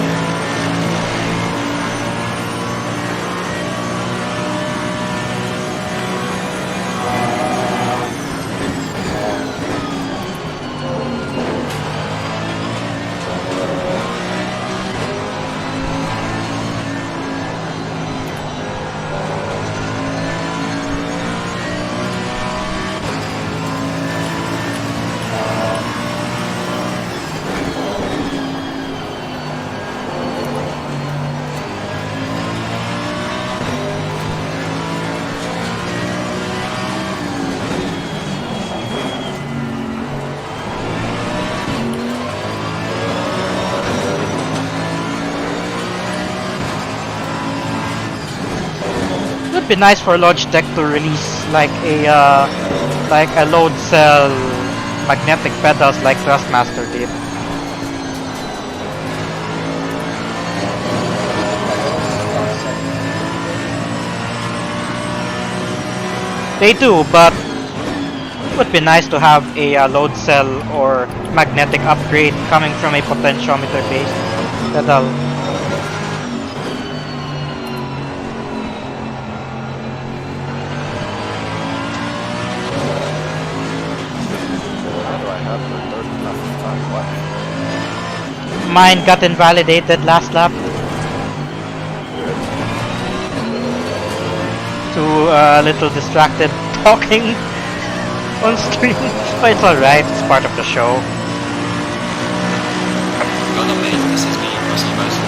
would be nice for Logitech to release like a load cell magnetic pedals like Thrustmaster did. They do, but it would be nice to have a load cell or magnetic upgrade coming from a potentiometer based pedal. How do I have the third enough time left? Mine got invalidated last lap. Too a little distracted talking on stream. But it's alright, it's part of the show. Well done, mate. This is me, Russell Best.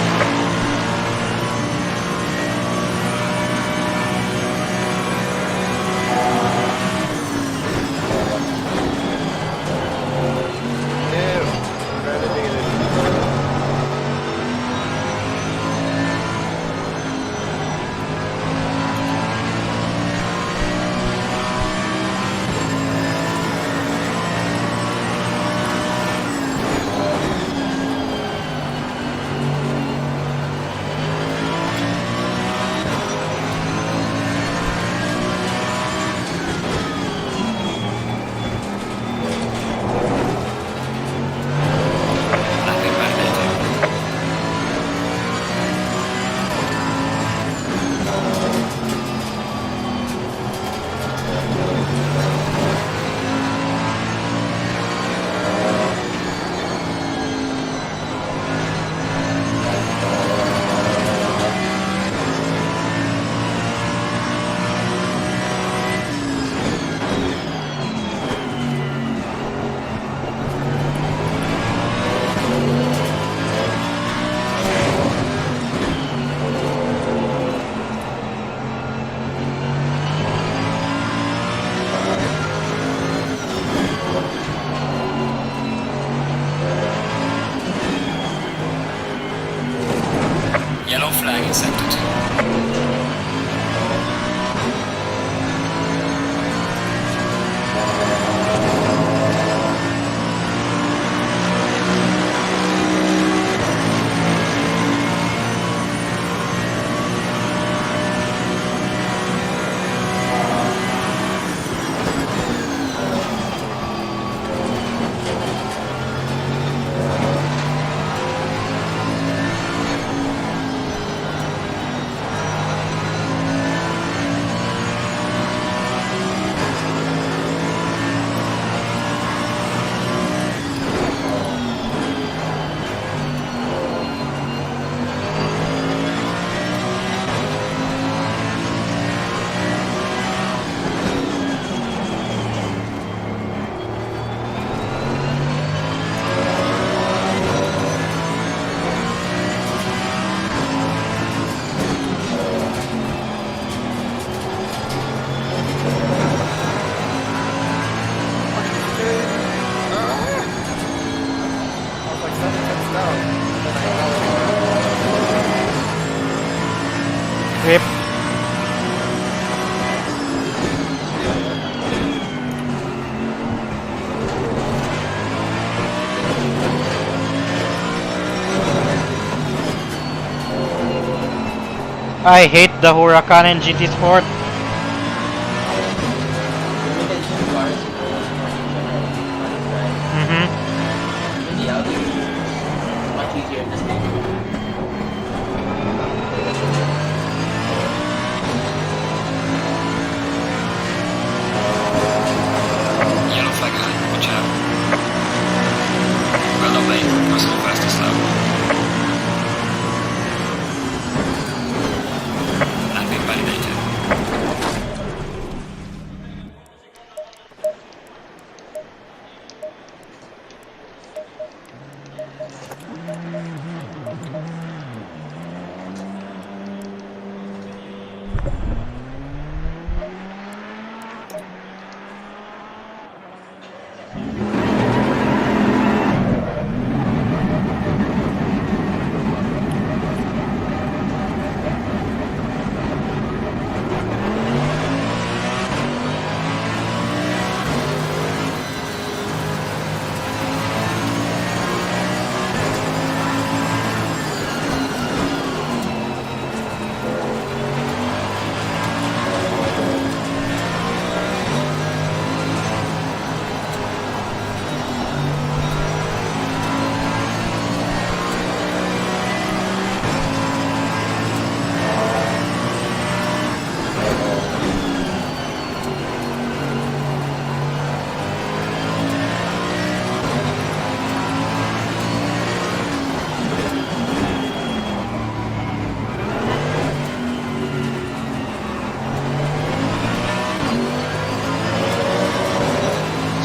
Yellow flag in sector 2. Rip. I hate the Huracan in GT Sport. Yellow flag ahead, watch out. Well done, mate. Russell fastest lap. Lap invalidated.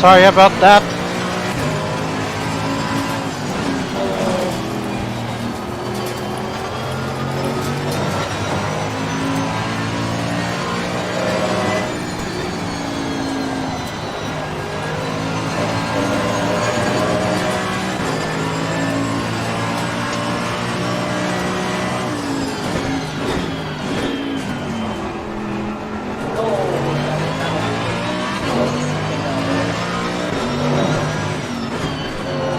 sorry about that.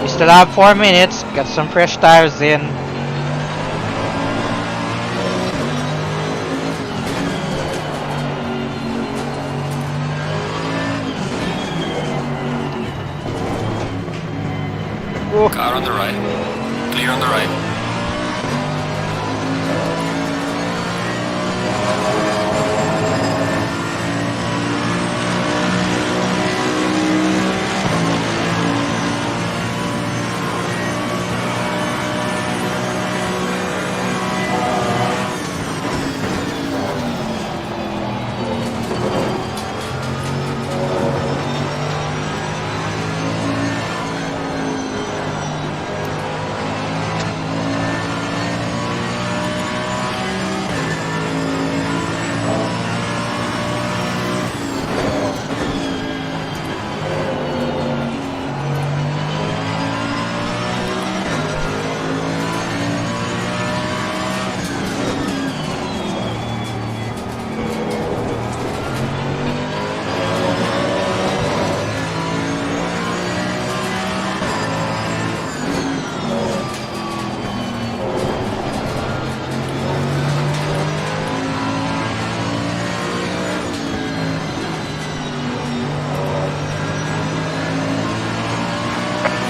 We still have 4 minutes. Get some fresh tires in. Ooh. Car on the right. Clear on the right.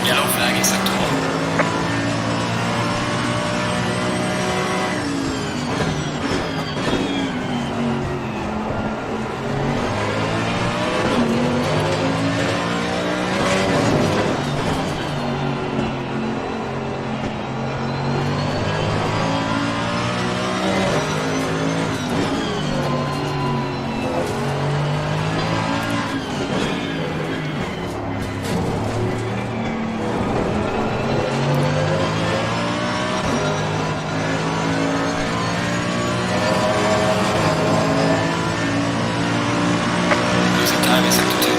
Yellow flag in sector 1. Losing time in sector 2.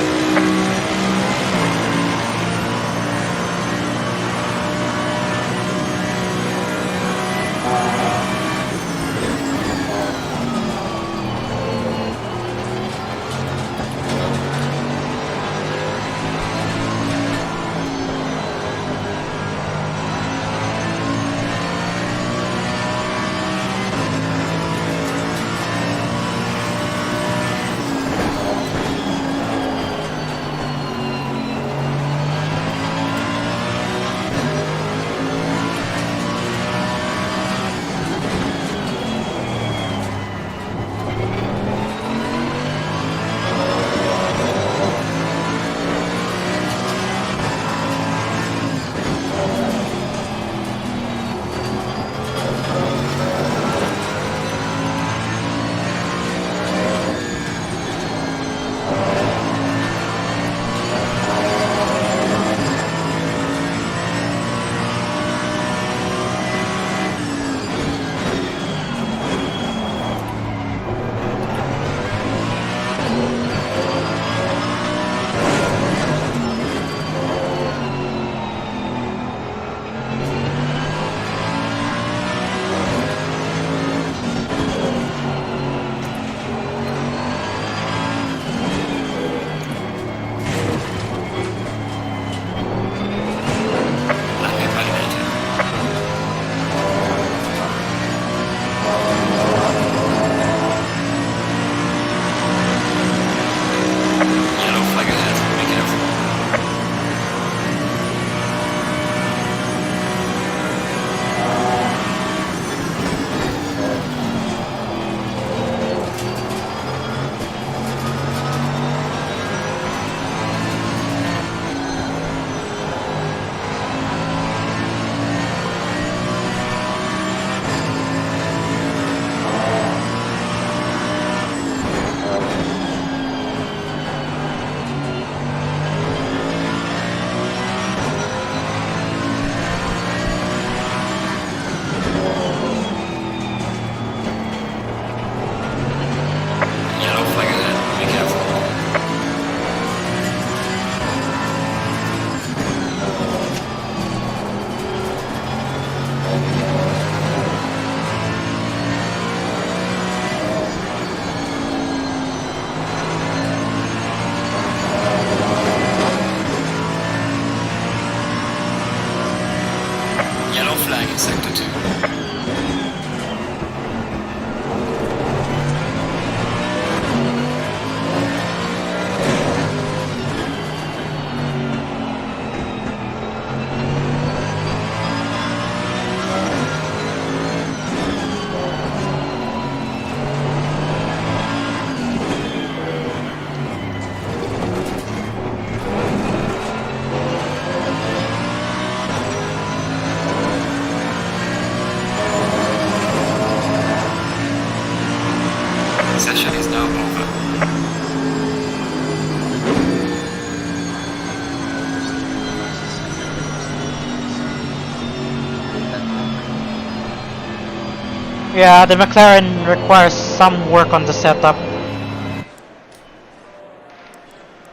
Yeah, the McLaren requires some work on the setup.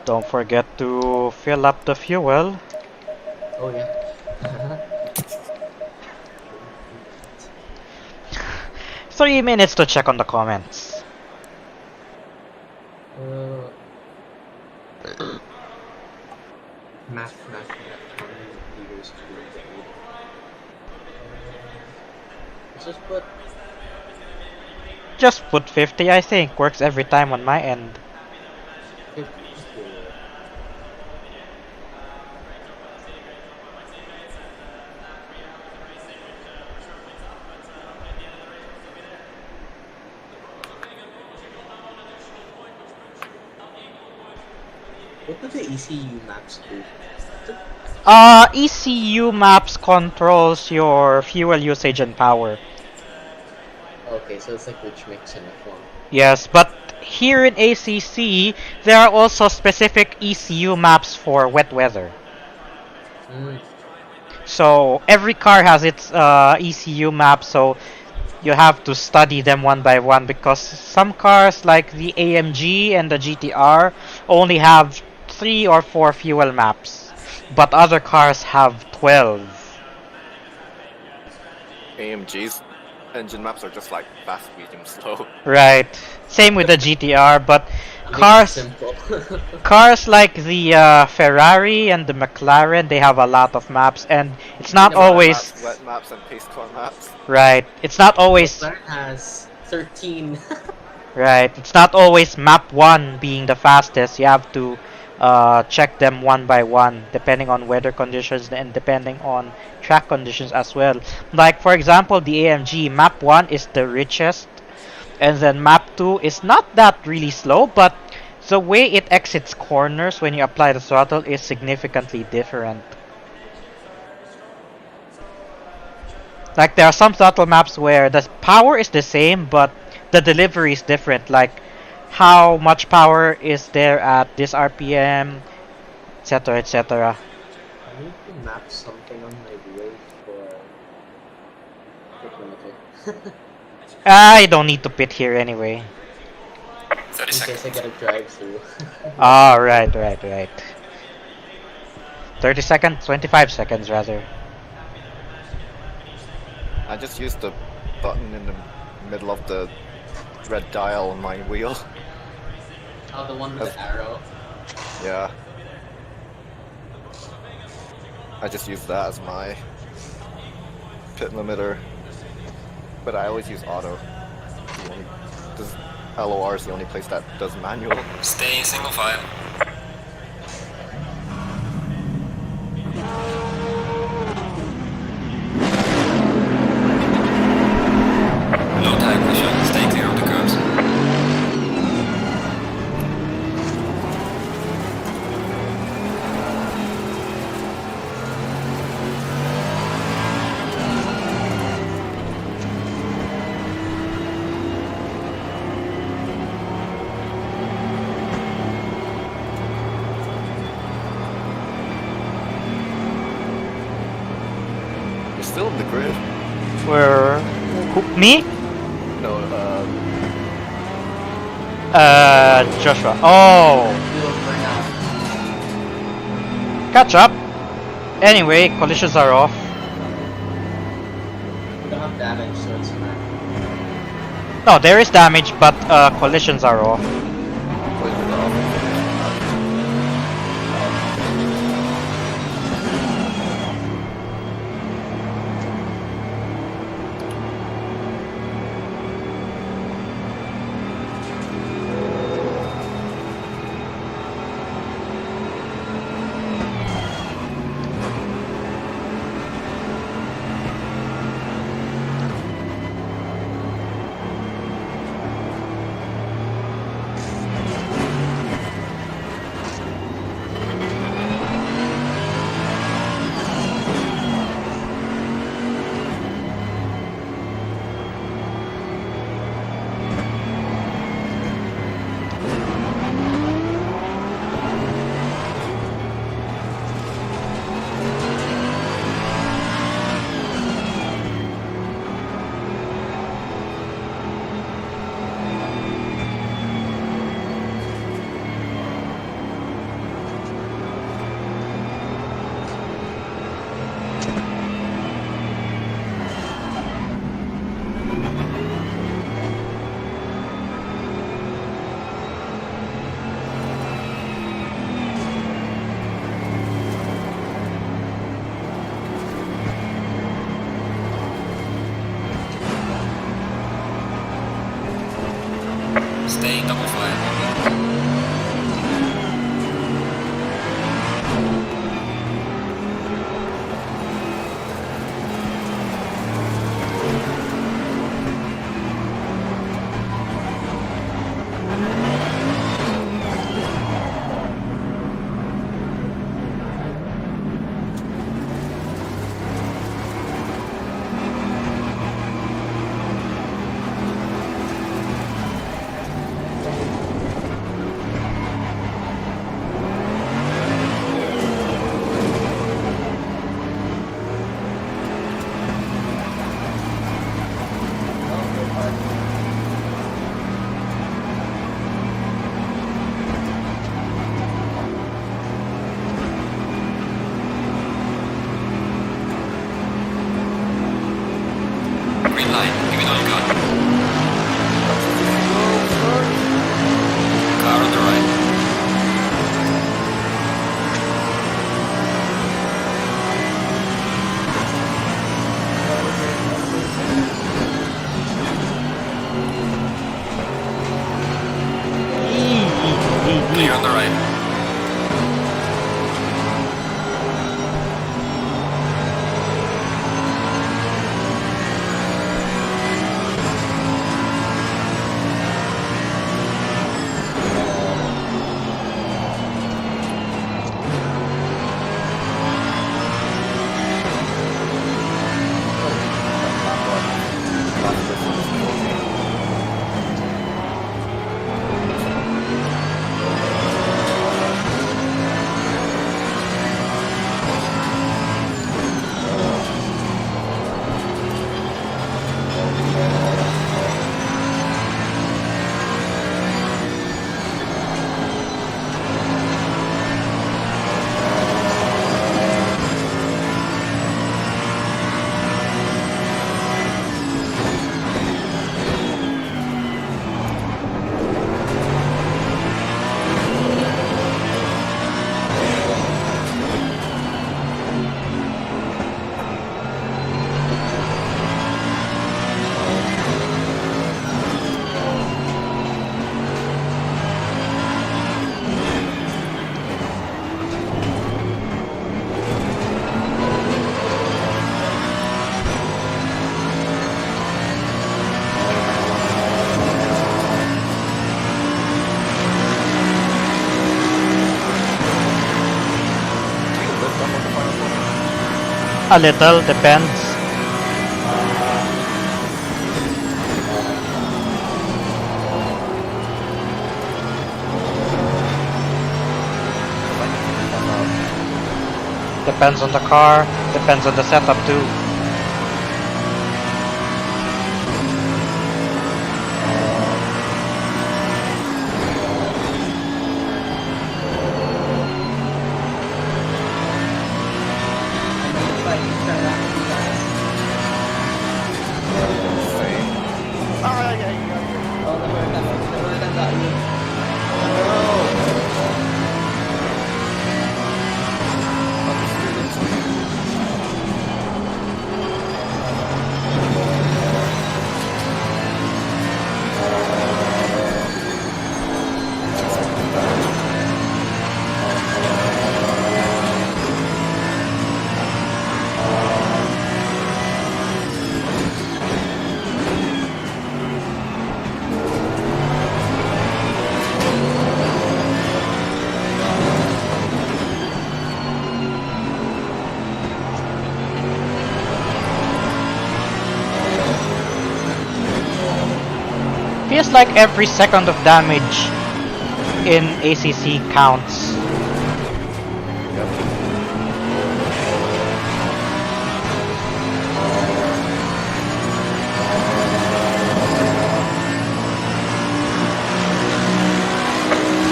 Don't forget to fill up the fuel. Oh yeah. 3 minutes to check on the comments. uh, math. How many liters do we need? Let's just put. Just put 50, I think. Works every time on my end. 50 fuel. What do the ECU maps do? ECU maps controls your fuel usage and power. Okay, so it's like which mix in F1. Yes, but here in ACC, there are also specific ECU maps for wet weather. Mm. So every car has its ECU map, so you have to study them one by one because some cars like the AMG and the GTR only have 3 or 4 fuel maps, but other cars have 12. AMG's engine maps are just like fast, medium, slow. Right. Same with the GTR, but Makes it cars simple. cars like the Ferrari and the McLaren, they have a lot of maps, and it's not Yeah, but always Maps, wet maps, and pace car maps. right. It's not always McLaren has 13. right. It's not always map one being the fastest. You have to check them one by one, depending on weather conditions and depending on track conditions as well. Like for example, the AMG map one is the richest, and then map 2 is not that really slow, but the way it exits corners when you apply the throttle is significantly different. Like there are some throttle maps where the power is the same, but the delivery is different. Like how much power is there at this RPM, etc., etc. I need to map something on my wheel for pit limiter. I don't need to pit here anyway. 30 In case I seconds. gotta drive through. Ah, right. 30 seconds, 25 seconds rather. I just used the button in the middle of the red dial on my wheel. Oh, the one with the arrow. Yeah. I just use that as my pit limiter. But I always use auto. This LOR is the only place that does manual. Stay single file. Low tire pressure. Stay clear of the curves. You're still in the grid. Where me? No, Joshua. Oh, Fuel burn out. catch up. Anyway, collisions are off. We don't have damage, so it's fine. No, there is damage, but collisions are off. collisions are off. Staying double flag. Green line, give it all you got. Car on the right. Clear on the right. A little, depends. Depends on the car, depends on the setup too. Feels like every second of damage in ACC counts.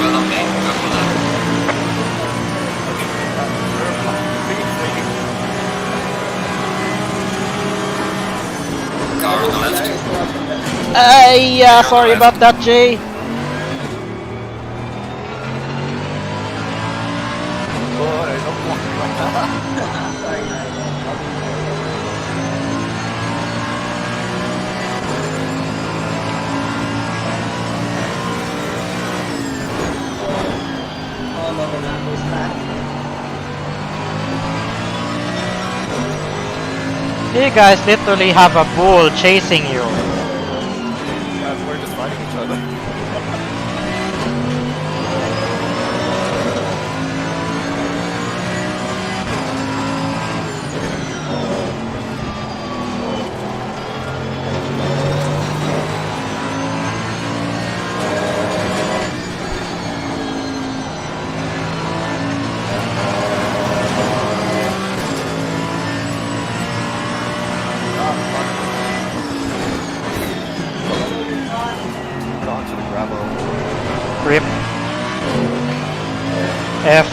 Well done, mate. Go for that. Car on the left. Yeah, sorry about that, Jay. Who's that? You guys literally have a bull chasing you. Guys, we're just fighting each other. Gone to the gravel. Rip. F.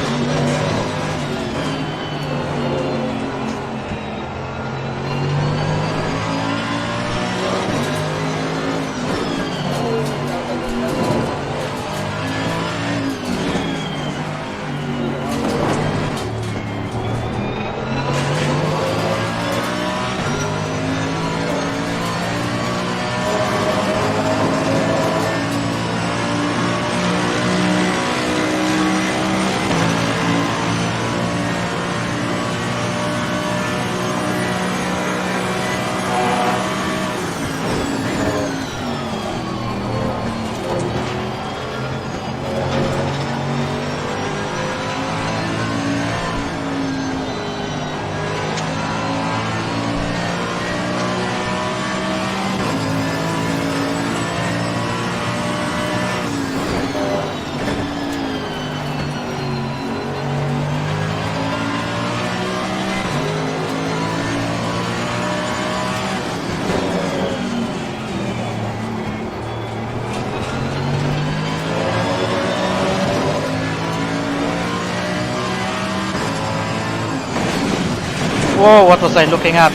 Whoa, what was I looking at?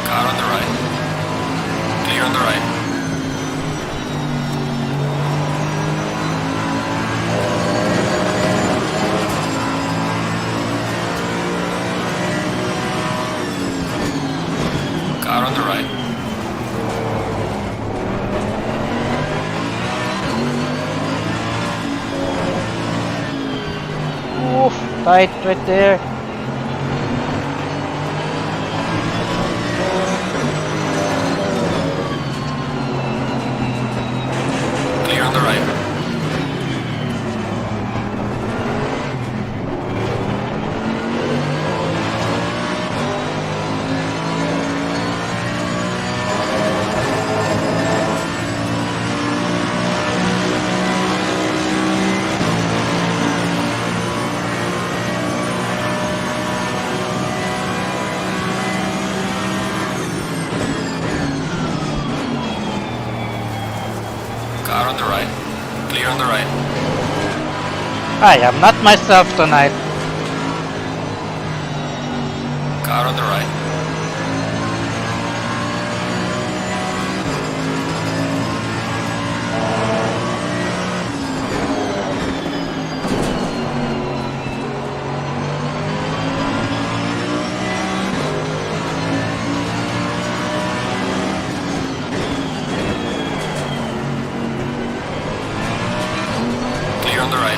Car on the right. Clear on the right. Car on the right. Oof, tight right there. Clear on the right. Car on the right. Clear on the right. I am not myself tonight. Car on the right. Clear on the right.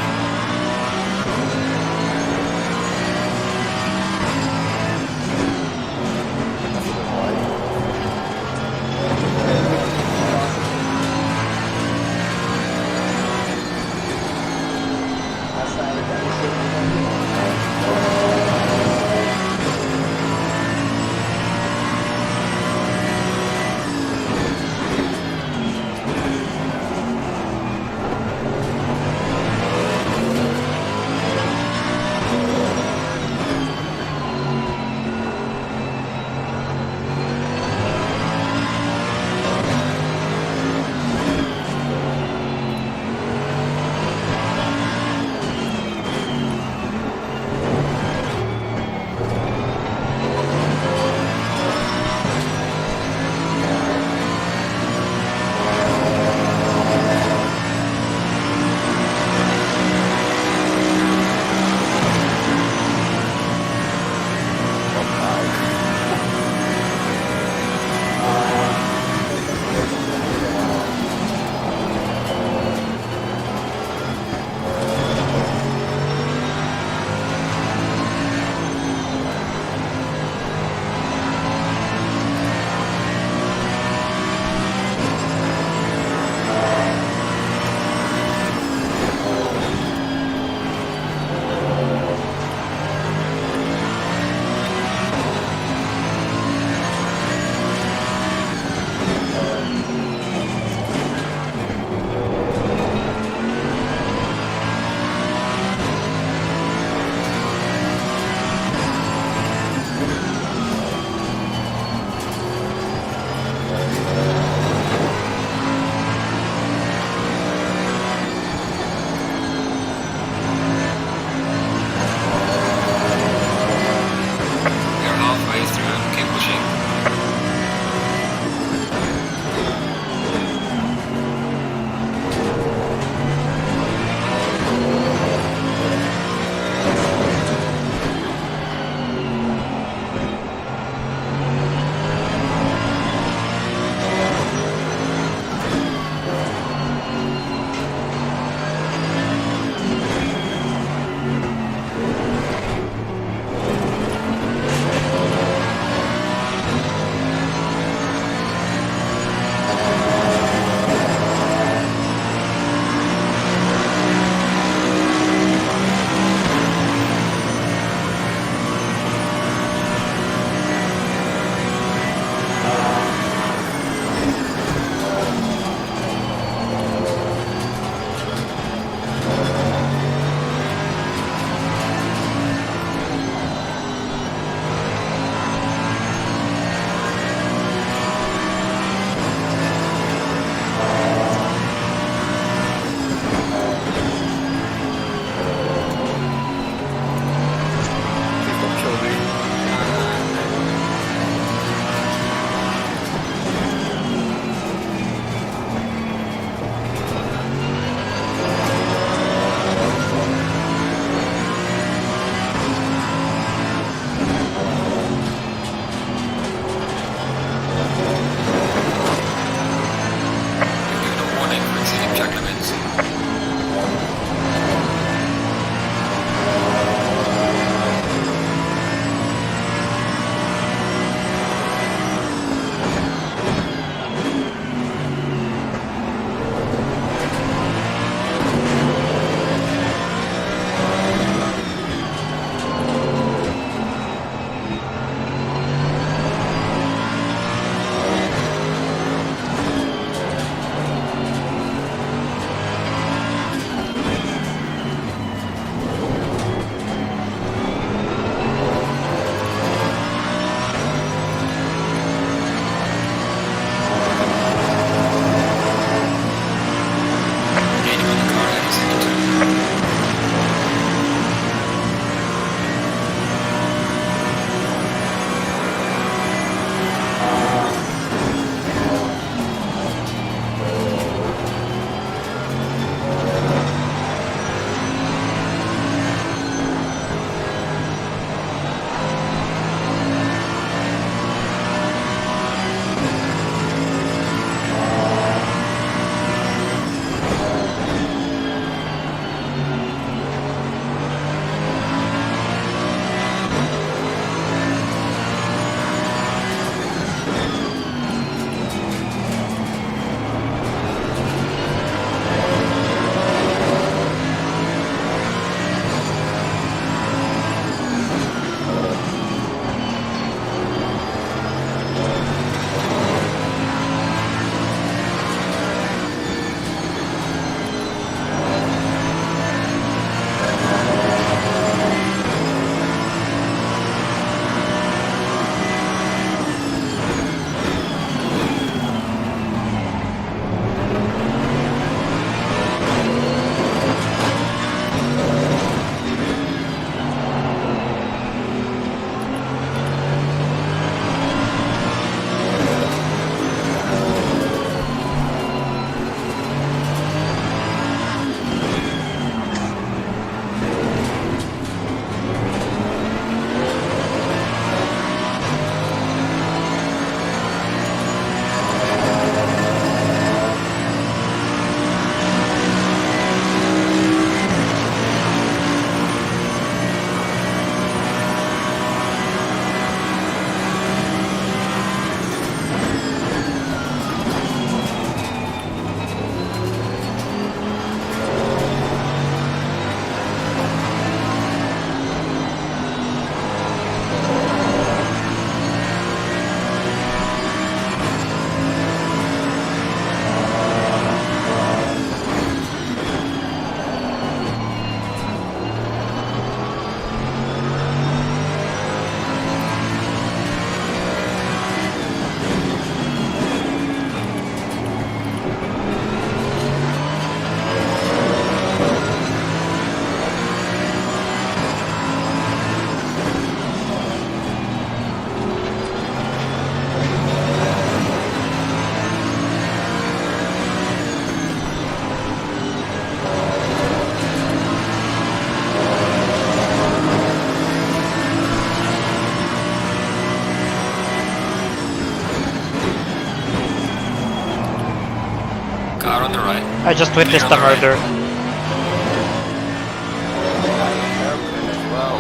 Car on the right. I just Clear witnessed on the the right. murder. Airplane as well.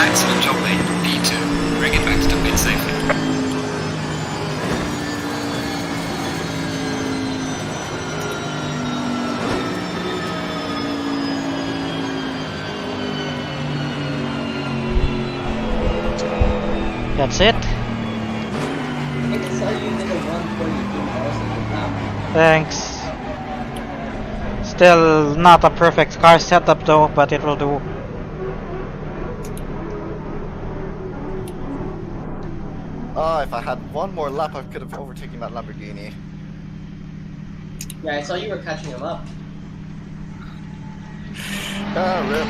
Excellent job, mate. P2. Bring it back to the pit safely. That's it. I think I saw you did a 142 miles in the lap. Thanks. Still not a perfect car setup though, but it will do. If I had one more lap, I could have overtaken that Lamborghini. Yeah, I saw you were catching him up. Ah, rip.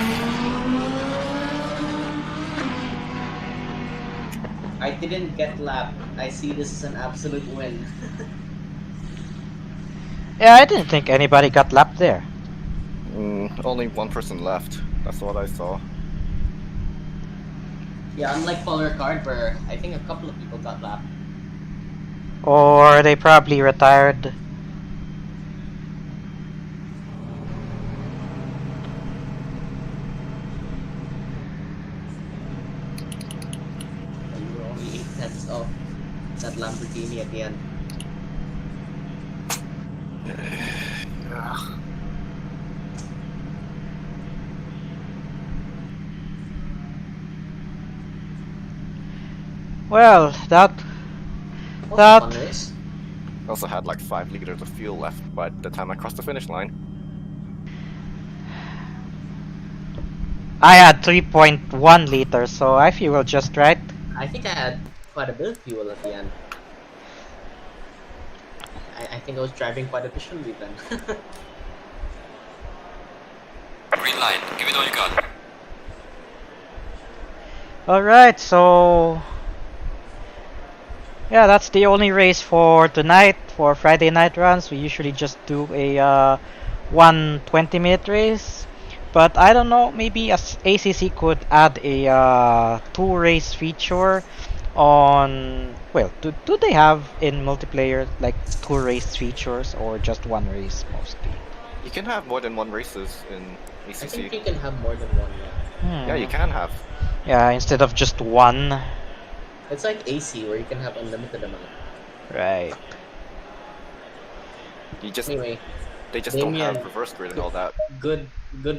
I didn't get lapped. I see this as an absolute win. Yeah, I didn't think anybody got lapped there. Only one person left. That's what I saw. Yeah, unlike Paul Ricard, where I think a couple of people got lapped. Or they probably retired. And you were only 8 tenths off that Lamborghini at the end. Well, that What That- a fun race. I also had like 5 liters of fuel left by the time I crossed the finish line. I had 3.1 liters, so I fueled just right. I think I had quite a bit of fuel at the end. I think I was driving quite efficiently then. Green line. Give it all you got. Alright, so yeah, that's the only race for tonight. For Friday night runs, we usually just do a 1 20-minute race. But I don't know, maybe ACC could add a 2 race feature on. Well, do they have in multiplayer like 2 race features or just 1 race mostly? You can have more than 1 races in I ACC. think you can have more than one, yeah. Yeah, you can have. Yeah, instead of just 1. It's like AC, where you can have unlimited amount. Right. You just Anyway, they just don't have Damien, reverse grid and all that. good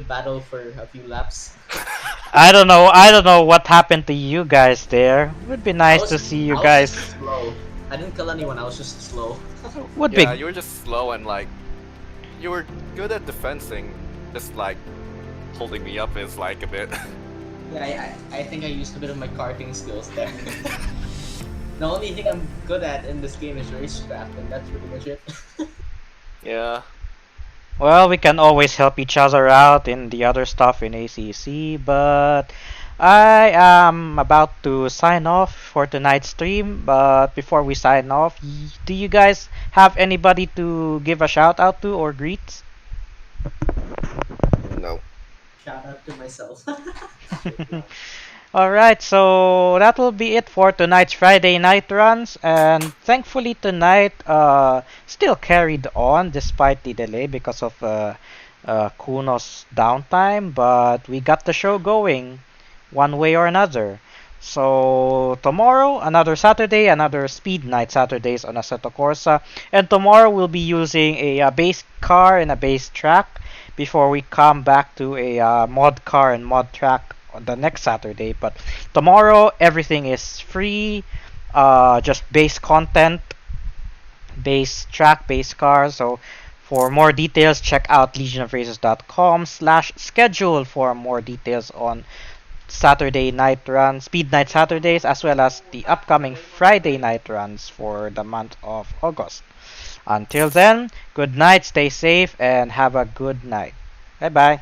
battle for a few laps. I don't know what happened to you guys there. Would be nice to see you I was guys. just slow. I didn't kill anyone, I was just slow. Would Yeah, be you were just slow and like you were good at defensing, just like holding me up is like a bit. Yeah, I think I used a bit of my karting skills there. The only thing I'm good at in this game is racecraft, and that's pretty much it. Yeah. Well, we can always help each other out in the other stuff in ACC, but I am about to sign off for tonight's stream. But before we sign off, do you guys have anybody to give a shout out to or greet? No. Shout out to myself. Alright, so that will be it for tonight's Friday night runs, and thankfully tonight still carried on despite the delay because of Kuno's downtime, but we got the show going one way or another. So tomorrow, another Saturday, another Speed Night Saturdays on Assetto Corsa, and tomorrow we'll be using a base car and a base track before we come back to a mod car and mod track on the next Saturday. But tomorrow everything is free, just base content, base track, base car. So for more details, check out legionofraces.com/schedule for more details on Saturday night runs, Speed Night Saturdays, as well as the upcoming Friday night runs for the month of August. Until then, good night, stay safe, and have a good night. Bye bye.